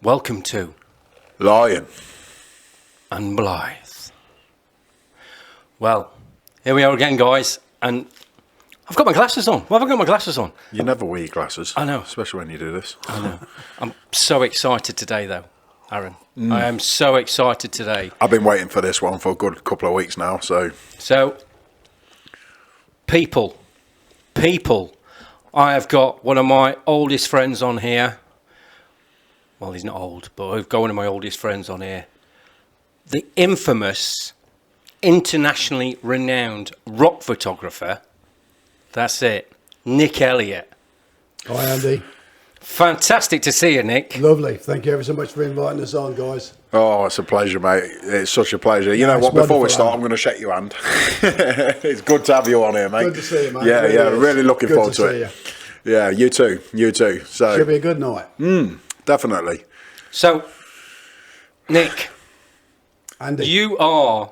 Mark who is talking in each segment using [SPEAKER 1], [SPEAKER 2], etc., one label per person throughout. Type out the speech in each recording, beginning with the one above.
[SPEAKER 1] Welcome to
[SPEAKER 2] Lion
[SPEAKER 1] and Blithe. Well, here we are again, guys, and I've got my glasses on. Why have I got my glasses on?
[SPEAKER 2] You never wear your glasses.
[SPEAKER 1] I know.
[SPEAKER 2] Especially when you do this.
[SPEAKER 1] I know. I'm so excited today, though, Aaron. I am so excited today.
[SPEAKER 2] I've been waiting for this one for a good couple of weeks now, so...
[SPEAKER 1] So, people, I have got one of my oldest friends on here. Well, he's not old, but I've got one of my oldest friends on here. The infamous, internationally renowned rock photographer. That's it. Nick Elliott.
[SPEAKER 3] Hi, Andy.
[SPEAKER 1] Fantastic to see you, Nick.
[SPEAKER 3] Lovely. Thank you ever so much for inviting us on, guys.
[SPEAKER 2] Oh, it's a pleasure, mate. It's such a pleasure. You know what, before we start, I'm going to shake your hand. It's good to have you on here, mate.
[SPEAKER 3] Good to see you, mate.
[SPEAKER 2] Yeah, really looking forward to it.
[SPEAKER 3] You.
[SPEAKER 2] Yeah, you too. So
[SPEAKER 3] Should be a good night.
[SPEAKER 2] Definitely.
[SPEAKER 1] So, Nick,
[SPEAKER 3] Andy.
[SPEAKER 1] you are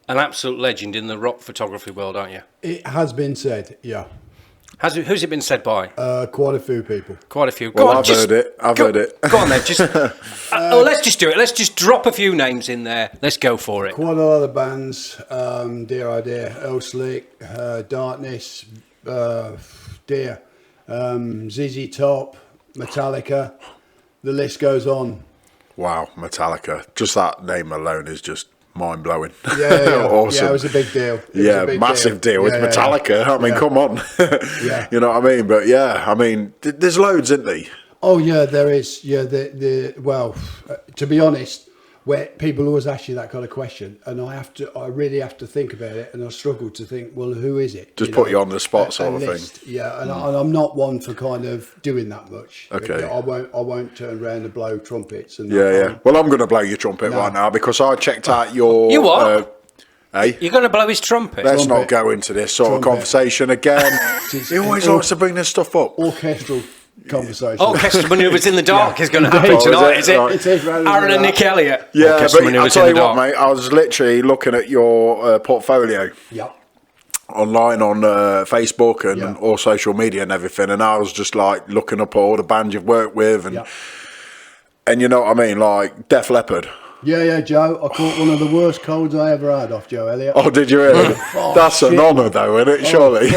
[SPEAKER 1] an absolute legend in the rock photography world, aren't you?
[SPEAKER 3] It has been said, yeah.
[SPEAKER 1] Who's it been said by?
[SPEAKER 3] Quite a few people.
[SPEAKER 1] Quite a few.
[SPEAKER 2] Well, I've heard it.
[SPEAKER 1] Go on then. Just, let's just do it. Let's just drop a few names in there. Let's go for it.
[SPEAKER 3] Quite a lot of bands. Dear Idea, El Slick, Darkness, Dear, ZZ Top, Metallica. The list goes on.
[SPEAKER 2] Wow, Metallica. Just that name alone is just mind-blowing.
[SPEAKER 3] Yeah.
[SPEAKER 2] Awesome.
[SPEAKER 3] Yeah, it was a big deal.
[SPEAKER 2] Massive deal with Metallica. I mean, come on.
[SPEAKER 3] Yeah.
[SPEAKER 2] You know what I mean? But yeah, I mean, there's loads, isn't there?
[SPEAKER 3] Oh yeah, there is. Yeah, well, to be honest, where people always ask you that kind of question, and I really have to think about it, and I struggle to think, well, who is it?
[SPEAKER 2] Just put you on the spot, sort of thing.
[SPEAKER 3] Yeah, and I'm not one for kind of doing that much.
[SPEAKER 2] Okay.
[SPEAKER 3] I won't turn around and blow trumpets. And
[SPEAKER 2] Yeah. Well, I'm going to blow your trumpet right now because I checked out your.
[SPEAKER 1] You what?
[SPEAKER 2] Hey,
[SPEAKER 1] You're going to blow his trumpet?
[SPEAKER 2] let's not go into this sort of conversation again. He always likes to bring this stuff up.
[SPEAKER 3] Orchestral conversation.
[SPEAKER 1] Orchestra Manoeuvres in the Dark is going to happen tonight, is it?
[SPEAKER 3] It is
[SPEAKER 1] Aaron and Nick Elliott.
[SPEAKER 2] Yeah,
[SPEAKER 1] Orchestra
[SPEAKER 2] but I'll
[SPEAKER 1] Manoeuvres
[SPEAKER 2] tell
[SPEAKER 1] in
[SPEAKER 2] you
[SPEAKER 1] the
[SPEAKER 2] what,
[SPEAKER 1] Dark.
[SPEAKER 2] mate. I was literally looking at your portfolio
[SPEAKER 3] Yep.
[SPEAKER 2] online on Facebook and all social media and everything, and I was just like looking up all the bands you've worked with, and you know what I mean, like Def Leppard.
[SPEAKER 3] Yeah, Joe. I caught one of the worst colds I ever had off Joe Elliott.
[SPEAKER 2] Oh, did you really? That's an honour, though, isn't it? Surely.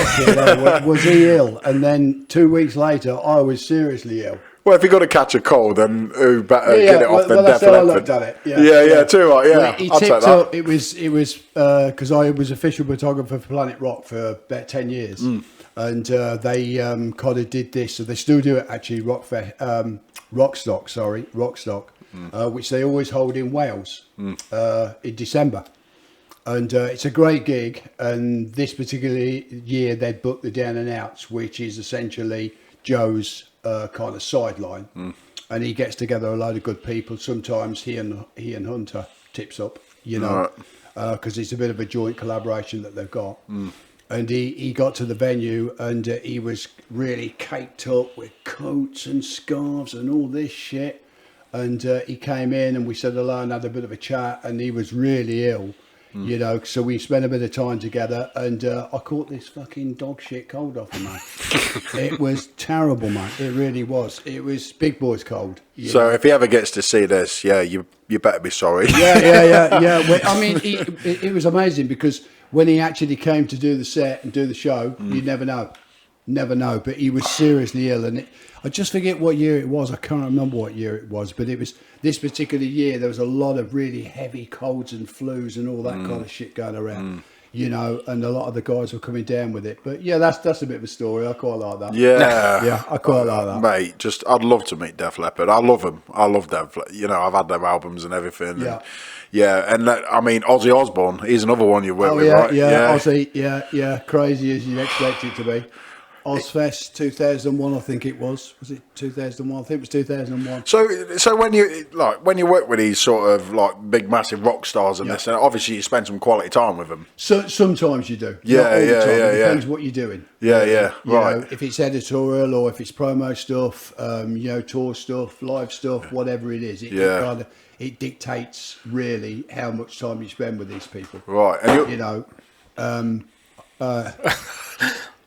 [SPEAKER 3] Was he ill? And then 2 weeks later, I was seriously ill.
[SPEAKER 2] Well, if you've got to catch a cold, then who better get it off than Def
[SPEAKER 3] Leppard? I
[SPEAKER 2] Leppard?
[SPEAKER 3] looked at it.
[SPEAKER 2] Yeah, too right. Yeah,
[SPEAKER 3] He
[SPEAKER 2] I'll take
[SPEAKER 3] tipped
[SPEAKER 2] that.
[SPEAKER 3] up. It was because I was official photographer for Planet Rock for about 10 years, and they kind of did this. So they still do it actually. Rockstock, which they always hold in Wales in December. And it's a great gig. And this particular year, they'd booked the Down and Outs, which is essentially Joe's kind of sideline. And he gets together a load of good people. Sometimes he and Hunter tips up, you know, because it's a bit of a joint collaboration that they've got. And he got to the venue and he was really caked up with coats and scarves and all this shit. And he came in and we said hello and had a bit of a chat, and he was really ill, you know, so we spent a bit of time together, and I caught this fucking dog shit cold off him, mate. It was terrible, mate. It really was. It was big boy's cold.
[SPEAKER 2] So if he ever gets to see this, you better be sorry.
[SPEAKER 3] Yeah. Well, I mean, it was amazing because when he actually came to do the set and do the show, you never know. But he was seriously ill, and I just forget what year it was. I can't remember what year it was, but it was this particular year. There was a lot of really heavy colds and flus and all that kind of shit going around, you know. And a lot of the guys were coming down with it. But yeah, that's a bit of a story. I quite like that.
[SPEAKER 2] Yeah,
[SPEAKER 3] I quite like that,
[SPEAKER 2] mate. I'd love to meet Def Leppard. I love them. I love Def. You know, I've had their albums and everything. And I mean, Ozzy Osbourne. He's another one you work with, right?
[SPEAKER 3] Yeah, Ozzy. Yeah, crazy as you expect it to be. Ozfest 2001, I think it was. Was it 2001? I think it was 2001.
[SPEAKER 2] So when you work with these sort of like big massive rock stars and this, and obviously you spend some quality time with them.
[SPEAKER 3] So sometimes you do.
[SPEAKER 2] Yeah,
[SPEAKER 3] Not all the time. It depends
[SPEAKER 2] yeah.
[SPEAKER 3] what you're doing.
[SPEAKER 2] Yeah,
[SPEAKER 3] You know, if it's editorial or if it's promo stuff, you know, tour stuff, live stuff, whatever it is, it dictates really how much time you spend with these people.
[SPEAKER 2] Right, and
[SPEAKER 3] you know.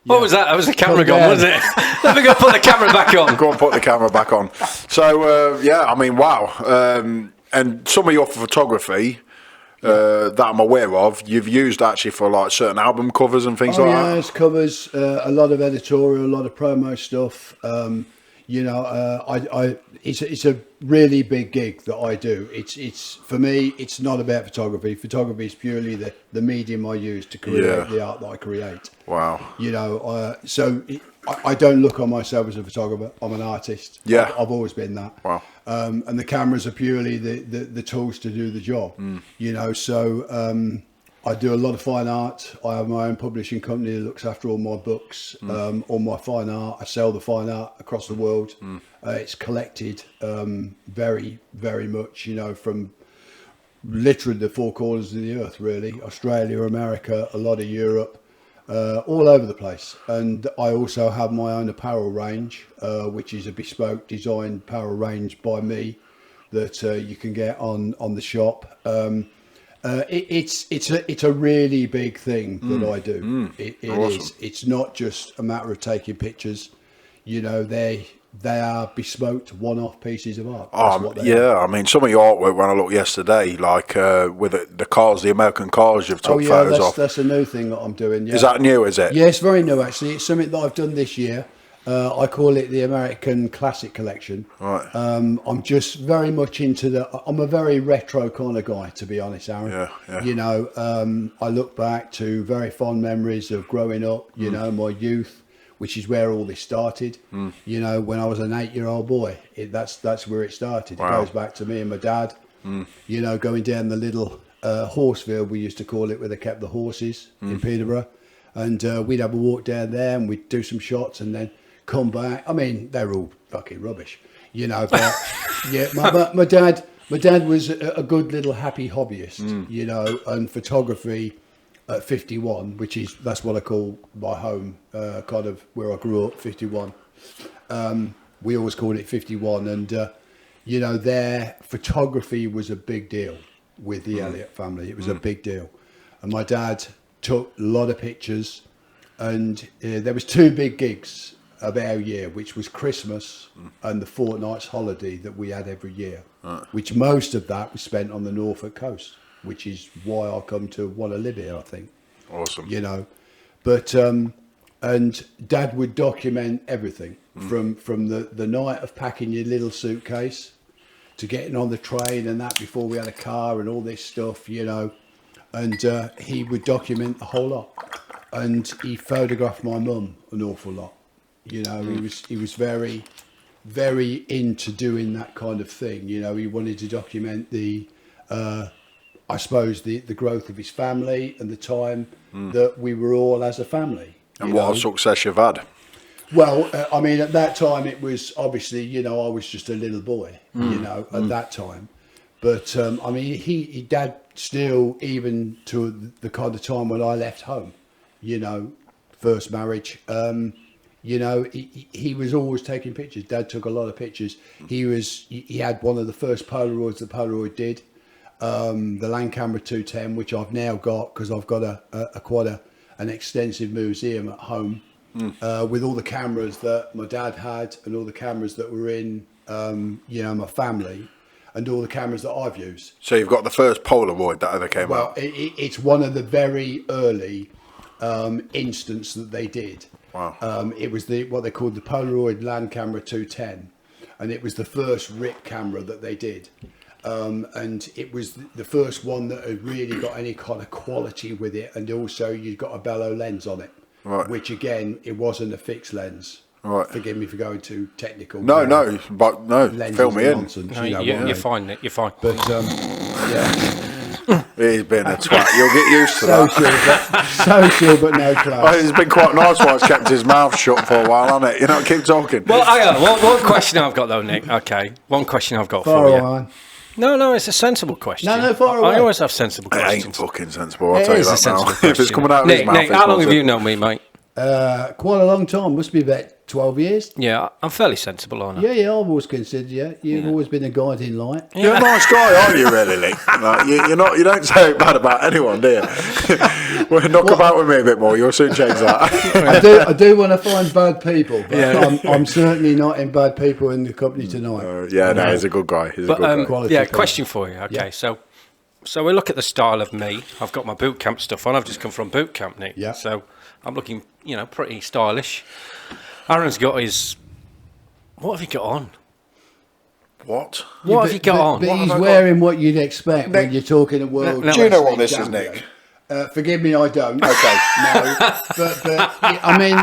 [SPEAKER 1] What was that? That was the camera gone, wasn't it? Let me go put the camera back on.
[SPEAKER 2] Go and put the camera back on. So, yeah, I mean, wow. And some of your photography that I'm aware of, you've used actually for like certain album covers and things like that.
[SPEAKER 3] Yeah, it's covers, a lot of editorial, a lot of promo stuff. You know, it's a really big gig that I do. It's for me, it's not about photography. Photography is purely the medium I use to create the art that I create.
[SPEAKER 2] Wow.
[SPEAKER 3] You know, I don't look on myself as a photographer. I'm an artist.
[SPEAKER 2] Yeah.
[SPEAKER 3] I've always been that.
[SPEAKER 2] Wow.
[SPEAKER 3] And the cameras are purely the tools to do the job. You know, so I do a lot of fine art. I have my own publishing company that looks after all my books, all my fine art. I sell the fine art across the world. It's collected very, very much, you know, from literally the four corners of the earth, really. Australia, America, a lot of Europe, all over the place. And I also have my own apparel range, which is a bespoke design apparel range by me that you can get on the shop. It's a really big thing that I do. It
[SPEAKER 2] awesome.
[SPEAKER 3] is. It's not just a matter of taking pictures. You know, they are bespoke one-off pieces of art. That's what they are.
[SPEAKER 2] I mean, some of your artwork when I looked yesterday, like with the cars, the American cars you've took photos of.
[SPEAKER 3] That's a new thing that I'm doing. Yeah.
[SPEAKER 2] Is that new, is it?
[SPEAKER 3] Yeah, it's very new actually. It's something that I've done this year. I call it the American Classic Collection.
[SPEAKER 2] Right.
[SPEAKER 3] I'm just very much into I'm a very retro kind of guy, to be honest, Aaron.
[SPEAKER 2] Yeah.
[SPEAKER 3] You know, I look back to very fond memories of growing up, you know, my youth, which is where all this started. You know, when I was an 8-year-old boy, that's where it started.
[SPEAKER 2] Wow.
[SPEAKER 3] It goes back to me and my dad, you know, going down the little horse field, we used to call it, where they kept the horses in Peterborough. And we'd have a walk down there and we'd do some shots and then come back. I mean, they're all fucking rubbish, you know. But yeah, my dad was a good little happy hobbyist, you know. And photography at 51, that's what I call my home, kind of where I grew up. 51. We always called it 51, and you know, their photography was a big deal with the Elliott family. It was a big deal, and my dad took a lot of pictures, and there was two big gigs of our year, which was Christmas and the fortnight's holiday that we had every year, which most of that was spent on the Norfolk coast, which is why I come to want to live here, I think.
[SPEAKER 2] Awesome.
[SPEAKER 3] You know, but and Dad would document everything from the night of packing your little suitcase to getting on the train and that, before we had a car and all this stuff, you know. And he would document the whole lot, and he photographed my mum an awful lot. You know, he was very, very into doing that kind of thing. You know, he wanted to document I suppose the growth of his family and the time that we were all as a family.
[SPEAKER 2] And what a success you've had.
[SPEAKER 3] Well, I mean, at that time it was obviously, you know, I was just a little boy, you know, at that time. But I mean, Dad still, even to the kind of time when I left home, you know, first marriage, you know, he was always taking pictures. Dad took a lot of pictures. He had one of the first Polaroids that Polaroid did, the Land Camera 210, which I've now got, because I've got quite an extensive museum at home with all the cameras that my dad had and all the cameras that were in, you know, my family, and all the cameras that I've used.
[SPEAKER 2] So you've got the first Polaroid that ever came out.
[SPEAKER 3] Well, it's one of the very early instance that they did.
[SPEAKER 2] Wow.
[SPEAKER 3] It was what they called the Polaroid Land Camera 210, and it was the first RIP camera that they did. And it was the first one that had really got any kind of quality with it, and also you got a bellow lens on it,
[SPEAKER 2] right.
[SPEAKER 3] Which again, it wasn't a fixed lens.
[SPEAKER 2] Right.
[SPEAKER 3] Forgive me for going too technical.
[SPEAKER 2] No, fill me in.
[SPEAKER 3] Nonsense,
[SPEAKER 1] No,
[SPEAKER 3] you know,
[SPEAKER 1] you're fine, Nick. You're fine.
[SPEAKER 3] But yeah,
[SPEAKER 2] He's been a twat. You'll get used to that.
[SPEAKER 3] social but no class.
[SPEAKER 2] It's been quite nice while he's kept his mouth shut for a while, hasn't it? You know, keep talking.
[SPEAKER 1] Well, hang on. One question I've got though, Nick. Okay, one question I've got
[SPEAKER 3] Far
[SPEAKER 1] for you.
[SPEAKER 3] on.
[SPEAKER 1] No, it's a sensible question.
[SPEAKER 3] No, far away.
[SPEAKER 1] I always have sensible
[SPEAKER 2] It
[SPEAKER 1] questions.
[SPEAKER 2] ain't fucking sensible, I'll tell you
[SPEAKER 1] Is a
[SPEAKER 2] that now.
[SPEAKER 1] sensible
[SPEAKER 2] If it's
[SPEAKER 1] question.
[SPEAKER 2] coming out of his mouth,
[SPEAKER 1] Nick, how long have you known me, mate?
[SPEAKER 3] Quite a long time. Must be about 12 years.
[SPEAKER 1] Yeah, I'm fairly sensible, aren't I?
[SPEAKER 3] Yeah, I've always considered you. You've always been a guiding light.
[SPEAKER 2] You're a nice guy, aren't you, really, Lee? Like, you're not. You don't say bad about anyone, do you? Well, knock about with me a bit more. You'll soon change that.
[SPEAKER 3] I do want to find bad people, but I'm certainly not in bad people in the company tonight.
[SPEAKER 2] No, he's a good guy. He's a good guy.
[SPEAKER 1] Yeah, question for you. Okay, so we look at the style of me. I've got my boot camp stuff on. I've just come from boot camp, Nick.
[SPEAKER 3] Yeah.
[SPEAKER 1] So I'm looking, pretty stylish. Aaron's got his. What have you got on?
[SPEAKER 2] What?
[SPEAKER 1] What have you got on?
[SPEAKER 3] But he's wearing what you'd expect when you're talking a world.
[SPEAKER 2] Do you know what this is, Nick?
[SPEAKER 3] Forgive me, I don't.
[SPEAKER 2] Okay.
[SPEAKER 3] No, but I mean,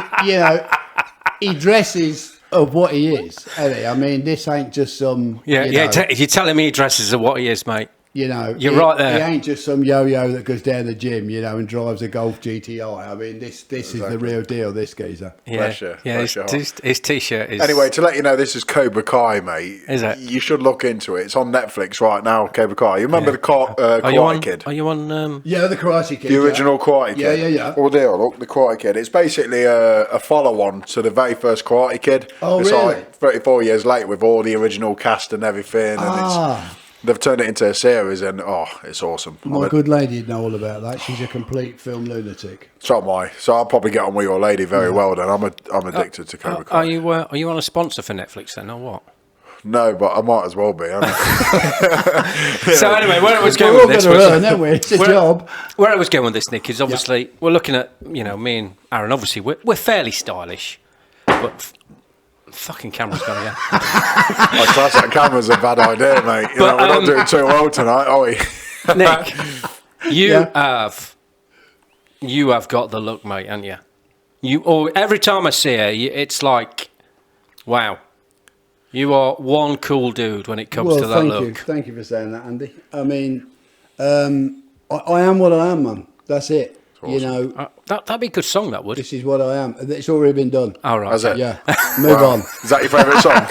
[SPEAKER 3] he dresses of what he is, Ellie. I mean, this ain't just some.
[SPEAKER 1] You're telling me he dresses of what he is, mate. You're right there.
[SPEAKER 3] He ain't just some yo-yo that goes down the gym, and drives a Golf GTI. I mean, this is the real deal. This geezer.
[SPEAKER 1] His t-shirt is.
[SPEAKER 2] Anyway, to let you know, this is Cobra Kai, mate.
[SPEAKER 1] Is it?
[SPEAKER 2] You should look into it. It's on Netflix right now. Cobra Kai. You remember the Karate Kid?
[SPEAKER 1] Are you on?
[SPEAKER 3] Yeah, the Karate Kid.
[SPEAKER 2] The original Karate Kid.
[SPEAKER 3] Yeah.
[SPEAKER 2] Oh dear, look, the Karate Kid. It's basically a follow-on to the very first Karate Kid.
[SPEAKER 3] Oh,
[SPEAKER 2] it's
[SPEAKER 3] really?
[SPEAKER 2] like 34 years later with all the original cast and everything, and they've turned it into a series, and it's awesome.
[SPEAKER 3] My good lady'd know all about that. She's a complete film lunatic.
[SPEAKER 2] So am I. So I'll probably get on with your lady very well. Then I'm addicted to Cobra Kai.
[SPEAKER 1] Are you on a sponsor for Netflix then, or what?
[SPEAKER 2] No, but I might as well be.
[SPEAKER 1] So anyway, where I was going with this
[SPEAKER 3] It's a job.
[SPEAKER 1] Where I was going with this, Nick, is obviously we're looking at me and Aaron. Obviously, we're fairly stylish, but. Fucking camera's gone again.
[SPEAKER 2] Class, that camera's a bad idea, mate. We're not doing too well tonight, are we?
[SPEAKER 1] Nick, you have got the look, mate, haven't you? Every time I see you, it's like, wow, you are one cool dude when it comes to that look.
[SPEAKER 3] Thank you for saying that, Andy. I mean, I am what I am, man. That's it. Awesome.
[SPEAKER 1] That'd be a good song, that would.
[SPEAKER 3] This is what I am. It's already been done.
[SPEAKER 1] All right.
[SPEAKER 2] Has it?
[SPEAKER 3] Yeah. Move on.
[SPEAKER 2] Is that your favourite song?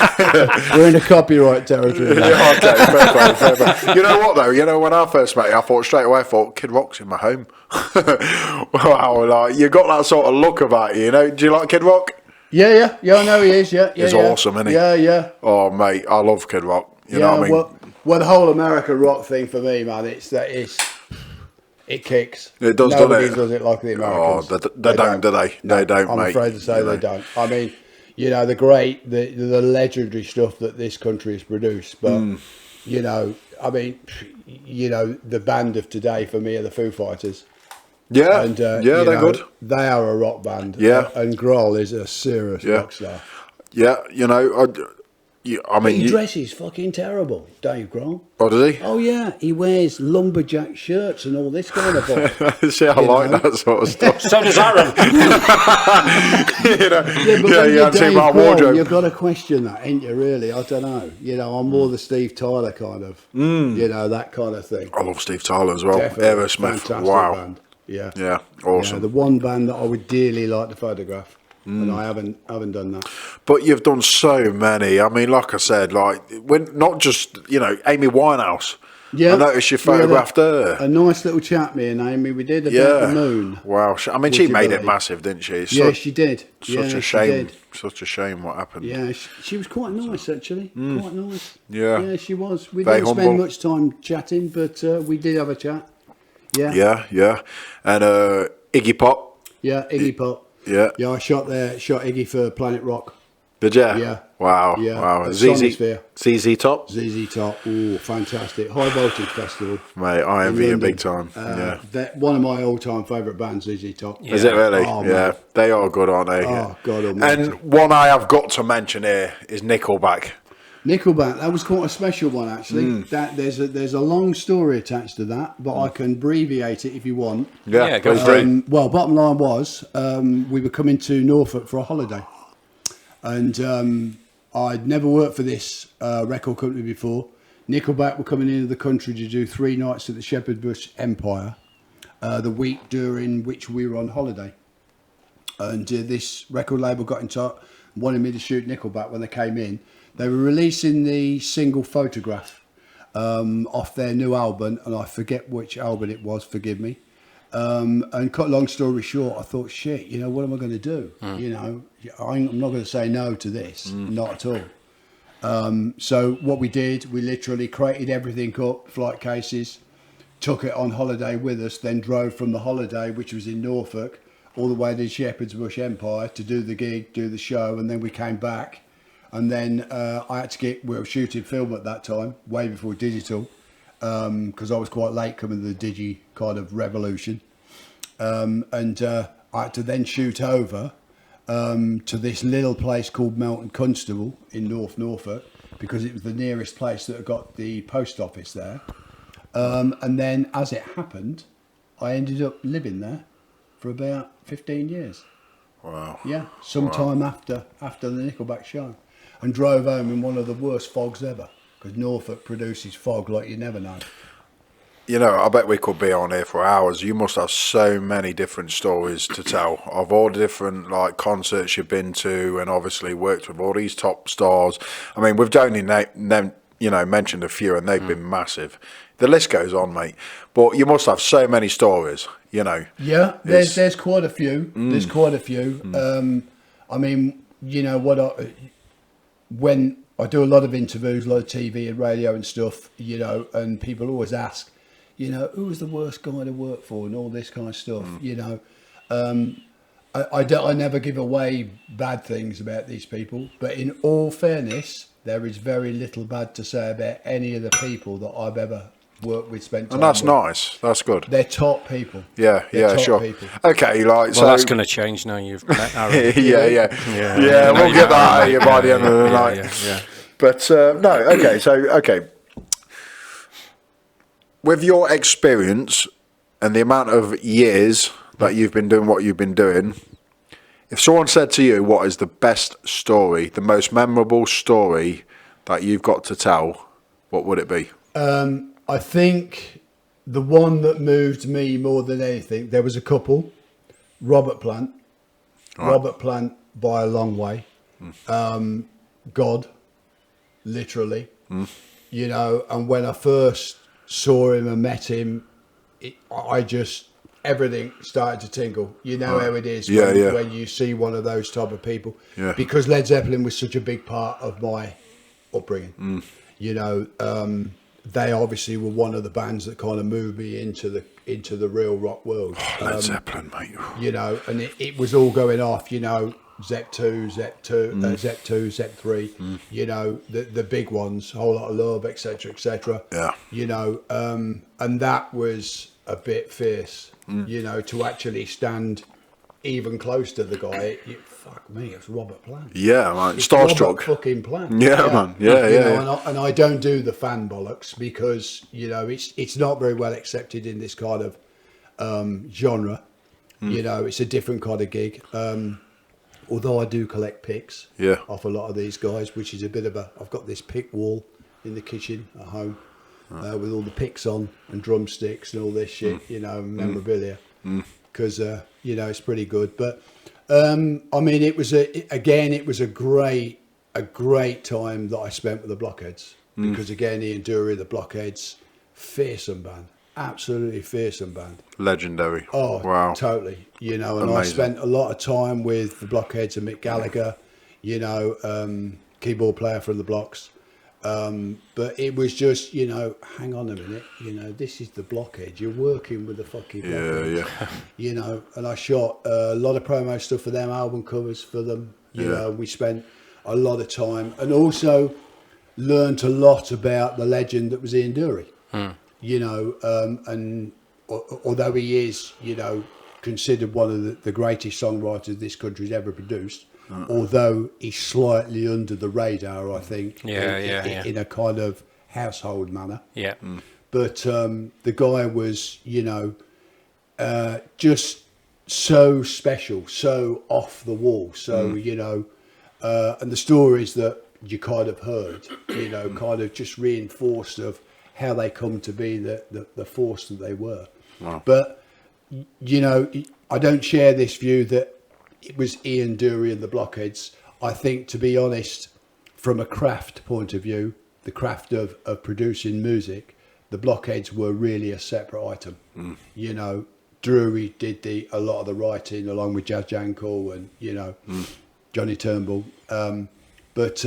[SPEAKER 3] We're in the copyright territory now.
[SPEAKER 2] Okay, fair play. You know what, though? When I first met you, I thought straight away, Kid Rock's in my home. Wow, you got that sort of look about you, Do you like Kid Rock?
[SPEAKER 3] Yeah, I know he is,
[SPEAKER 2] He's awesome, isn't he?
[SPEAKER 3] Yeah.
[SPEAKER 2] Oh, mate, I love Kid Rock. You know what I mean?
[SPEAKER 3] Well, the whole America rock thing for me, man, it kicks.
[SPEAKER 2] It does,
[SPEAKER 3] Nobody
[SPEAKER 2] doesn't it?
[SPEAKER 3] does it like the Americans.
[SPEAKER 2] They don't, do they?
[SPEAKER 3] No,
[SPEAKER 2] they don't,
[SPEAKER 3] I'm
[SPEAKER 2] mate.
[SPEAKER 3] afraid to say they don't. I mean, the legendary stuff that this country has produced. But, I mean, the band of today for me are the Foo Fighters.
[SPEAKER 2] Yeah,
[SPEAKER 3] and,
[SPEAKER 2] they're good.
[SPEAKER 3] They are a rock band.
[SPEAKER 2] Yeah.
[SPEAKER 3] And Grohl is a serious rock star.
[SPEAKER 2] Yeah,
[SPEAKER 3] he dresses fucking terrible, Dave Grohl.
[SPEAKER 2] Oh, does he?
[SPEAKER 3] Oh, yeah. He wears lumberjack shirts and all this kind of stuff.
[SPEAKER 2] See, I like that sort of stuff.
[SPEAKER 1] So does Aaron.
[SPEAKER 2] You haven't seen my wardrobe.
[SPEAKER 3] You've got to question that, ain't you, really? I don't know. I'm more the Steve Tyler kind of, that kind of thing.
[SPEAKER 2] I love Steve Tyler as well.
[SPEAKER 3] Definitely.
[SPEAKER 2] Aerosmith. Wow.
[SPEAKER 3] Band. Yeah.
[SPEAKER 2] Yeah, awesome.
[SPEAKER 3] Yeah, the one band that I would dearly like to photograph. And I haven't done that.
[SPEAKER 2] But you've done so many. I mean, like I said, not just Amy Winehouse.
[SPEAKER 3] Yeah,
[SPEAKER 2] I noticed you photographed her.
[SPEAKER 3] A nice little chat, me and Amy. We did about the moon.
[SPEAKER 2] Wow. I mean, she made it massive, didn't she?
[SPEAKER 3] She did.
[SPEAKER 2] Such a shame. Such a shame what happened.
[SPEAKER 3] Yeah, she was quite nice, actually. Quite nice.
[SPEAKER 2] Yeah.
[SPEAKER 3] Yeah, she was. We
[SPEAKER 2] Very
[SPEAKER 3] didn't spend much time chatting, but we did have a chat. Yeah.
[SPEAKER 2] Yeah. And Iggy Pop.
[SPEAKER 3] Yeah, Iggy Pop.
[SPEAKER 2] Yeah.
[SPEAKER 3] Yeah, I shot Iggy for Planet Rock.
[SPEAKER 2] Did you?
[SPEAKER 3] Yeah.
[SPEAKER 2] Wow.
[SPEAKER 3] Yeah.
[SPEAKER 2] Wow.
[SPEAKER 3] ZZ
[SPEAKER 2] Top?
[SPEAKER 3] ZZ Top. Oh, fantastic. High Voltage Festival.
[SPEAKER 2] Mate, I envy you big time.
[SPEAKER 3] One of my all-time favourite bands, ZZ Top.
[SPEAKER 2] Is it really?
[SPEAKER 3] Oh,
[SPEAKER 2] yeah. They are good, aren't they?
[SPEAKER 3] Oh, God almighty.
[SPEAKER 2] And one I have got to mention here is Nickelback.
[SPEAKER 3] Nickelback, that was quite a special one, actually. That there's a long story attached to that, but I can abbreviate it if you want.
[SPEAKER 2] Yeah, go for it.
[SPEAKER 3] Well, bottom line was we were coming to Norfolk for a holiday, and I'd never worked for this record company before. Nickelback were coming into the country to do 3 nights at the Shepherd Bush Empire, the week during which we were on holiday, and this record label got in touch, wanted me to shoot Nickelback when they came in. They were releasing the single Photograph off their new album, and I forget which album it was, forgive me. And cut long story short, I thought, shit, you know, what am I going to do? You know, I'm not going to say no to this, not at all. So what we did, we literally created everything up, flight cases, took it on holiday with us, then drove from the holiday, which was in Norfolk, all the way to Shepherd's Bush Empire to do the gig, do the show, and then we came back. And then I had to we were shooting film at that time, way before digital, because I was quite late coming to the digi kind of revolution. And I had to then shoot over to this little place called Melton Constable in North Norfolk, because it was the nearest place that had got the post office there. And then, as it happened, I ended up living there for about 15 years.
[SPEAKER 2] Wow.
[SPEAKER 3] Yeah, sometime after the Nickelback show. And drove home in one of the worst fogs ever, because Norfolk produces fog like you never know.
[SPEAKER 2] You know, I bet we could be on here for hours. You must have so many different stories to tell of all the different like concerts you've been to, and obviously worked with all these top stars. I mean, we've only mentioned a few, and they've been massive. The list goes on, mate. But you must have so many stories, you know.
[SPEAKER 3] Yeah, there's quite a few. There's quite a few. I mean, you know what? When I do a lot of interviews, a lot of TV and radio and stuff, you know, and people always ask, you know, who was the worst guy to work for and all this kind of stuff, you know. I never give away bad things about these people, but in all fairness, there is very little bad to say about any of the people that I've ever worked with, spent time
[SPEAKER 2] and that's
[SPEAKER 3] with.
[SPEAKER 2] Nice. That's good.
[SPEAKER 3] They're top people.
[SPEAKER 2] Yeah,
[SPEAKER 3] They're top
[SPEAKER 2] sure.
[SPEAKER 3] people.
[SPEAKER 2] Okay, like,
[SPEAKER 1] Well, that's going to change now you've met Aaron.
[SPEAKER 2] yeah, we'll get that out of you by the end of the night.
[SPEAKER 1] Yeah.
[SPEAKER 2] But no, okay. With your experience and the amount of years that you've been doing what you've been doing, if someone said to you, what is the best story, the most memorable story that you've got to tell, what would it be?
[SPEAKER 3] I think the one that moved me more than anything, there was a couple, Robert Plant. Right. Robert Plant by a long way. God, literally. You know, and when I first saw him and met him, everything started to tingle. You know how it is when you see one of those type of people. Yeah. Because Led Zeppelin was such a big part of my upbringing. You know, they obviously were one of the bands that kind of moved me into the real rock world.
[SPEAKER 2] Led Zeppelin, mate.
[SPEAKER 3] You know, and it was all going off, you know, Zep 2, Zep 3, you know, the big ones, Whole Lot of Love, etc., etc. Yeah. You know, and that was a bit fierce, you know, to actually stand even close to the guy. Fuck me, it's Robert Plant.
[SPEAKER 2] Yeah, man, starstruck.
[SPEAKER 3] Fucking Plant.
[SPEAKER 2] Yeah, man. Yeah,
[SPEAKER 3] you
[SPEAKER 2] yeah.
[SPEAKER 3] know, and I don't do the fan bollocks because, you know, it's not very well accepted in this kind of genre. You know, it's a different kind of gig. Although I do collect picks off a lot of these guys, which is a bit of I've got this pick wall in the kitchen at home with all the picks on and drumsticks and all this shit, you know, memorabilia. Because, you know, it's pretty good. But, I mean, it was a great time that I spent with the Blockeads. Because, again, Ian Dury, the Blockeads, fearsome band. Absolutely fearsome band.
[SPEAKER 2] Legendary.
[SPEAKER 3] Oh, wow. Totally. You know, and amazing. I spent a lot of time with the Blockheads and Mick Gallagher, you know, keyboard player from the Blocks. But it was just, you know, hang on a minute, you know, this is the Blockheads. You're working with the fucking Blockheads. Yeah. You know, and I shot a lot of promo stuff for them, album covers for them. You know, we spent a lot of time and also learned a lot about the legend that was Ian Dury. You know, and although he is, you know, considered one of the greatest songwriters this country's ever produced, although he's slightly under the radar, I think, in a kind of household manner. Yeah. But the guy was, you know, just so special, so off the wall. So, you know, and the stories that you kind of heard, you know, kind of just reinforced of how they come to be the force that they were. Wow. But, you know, I don't share this view that it was Ian Dury and the Blockheads. I think, to be honest, from a craft point of view, the craft of producing music, the Blockheads were really a separate item. You know, Drew, he did a lot of the writing along with Jazz Jankel and, Johnny Turnbull. But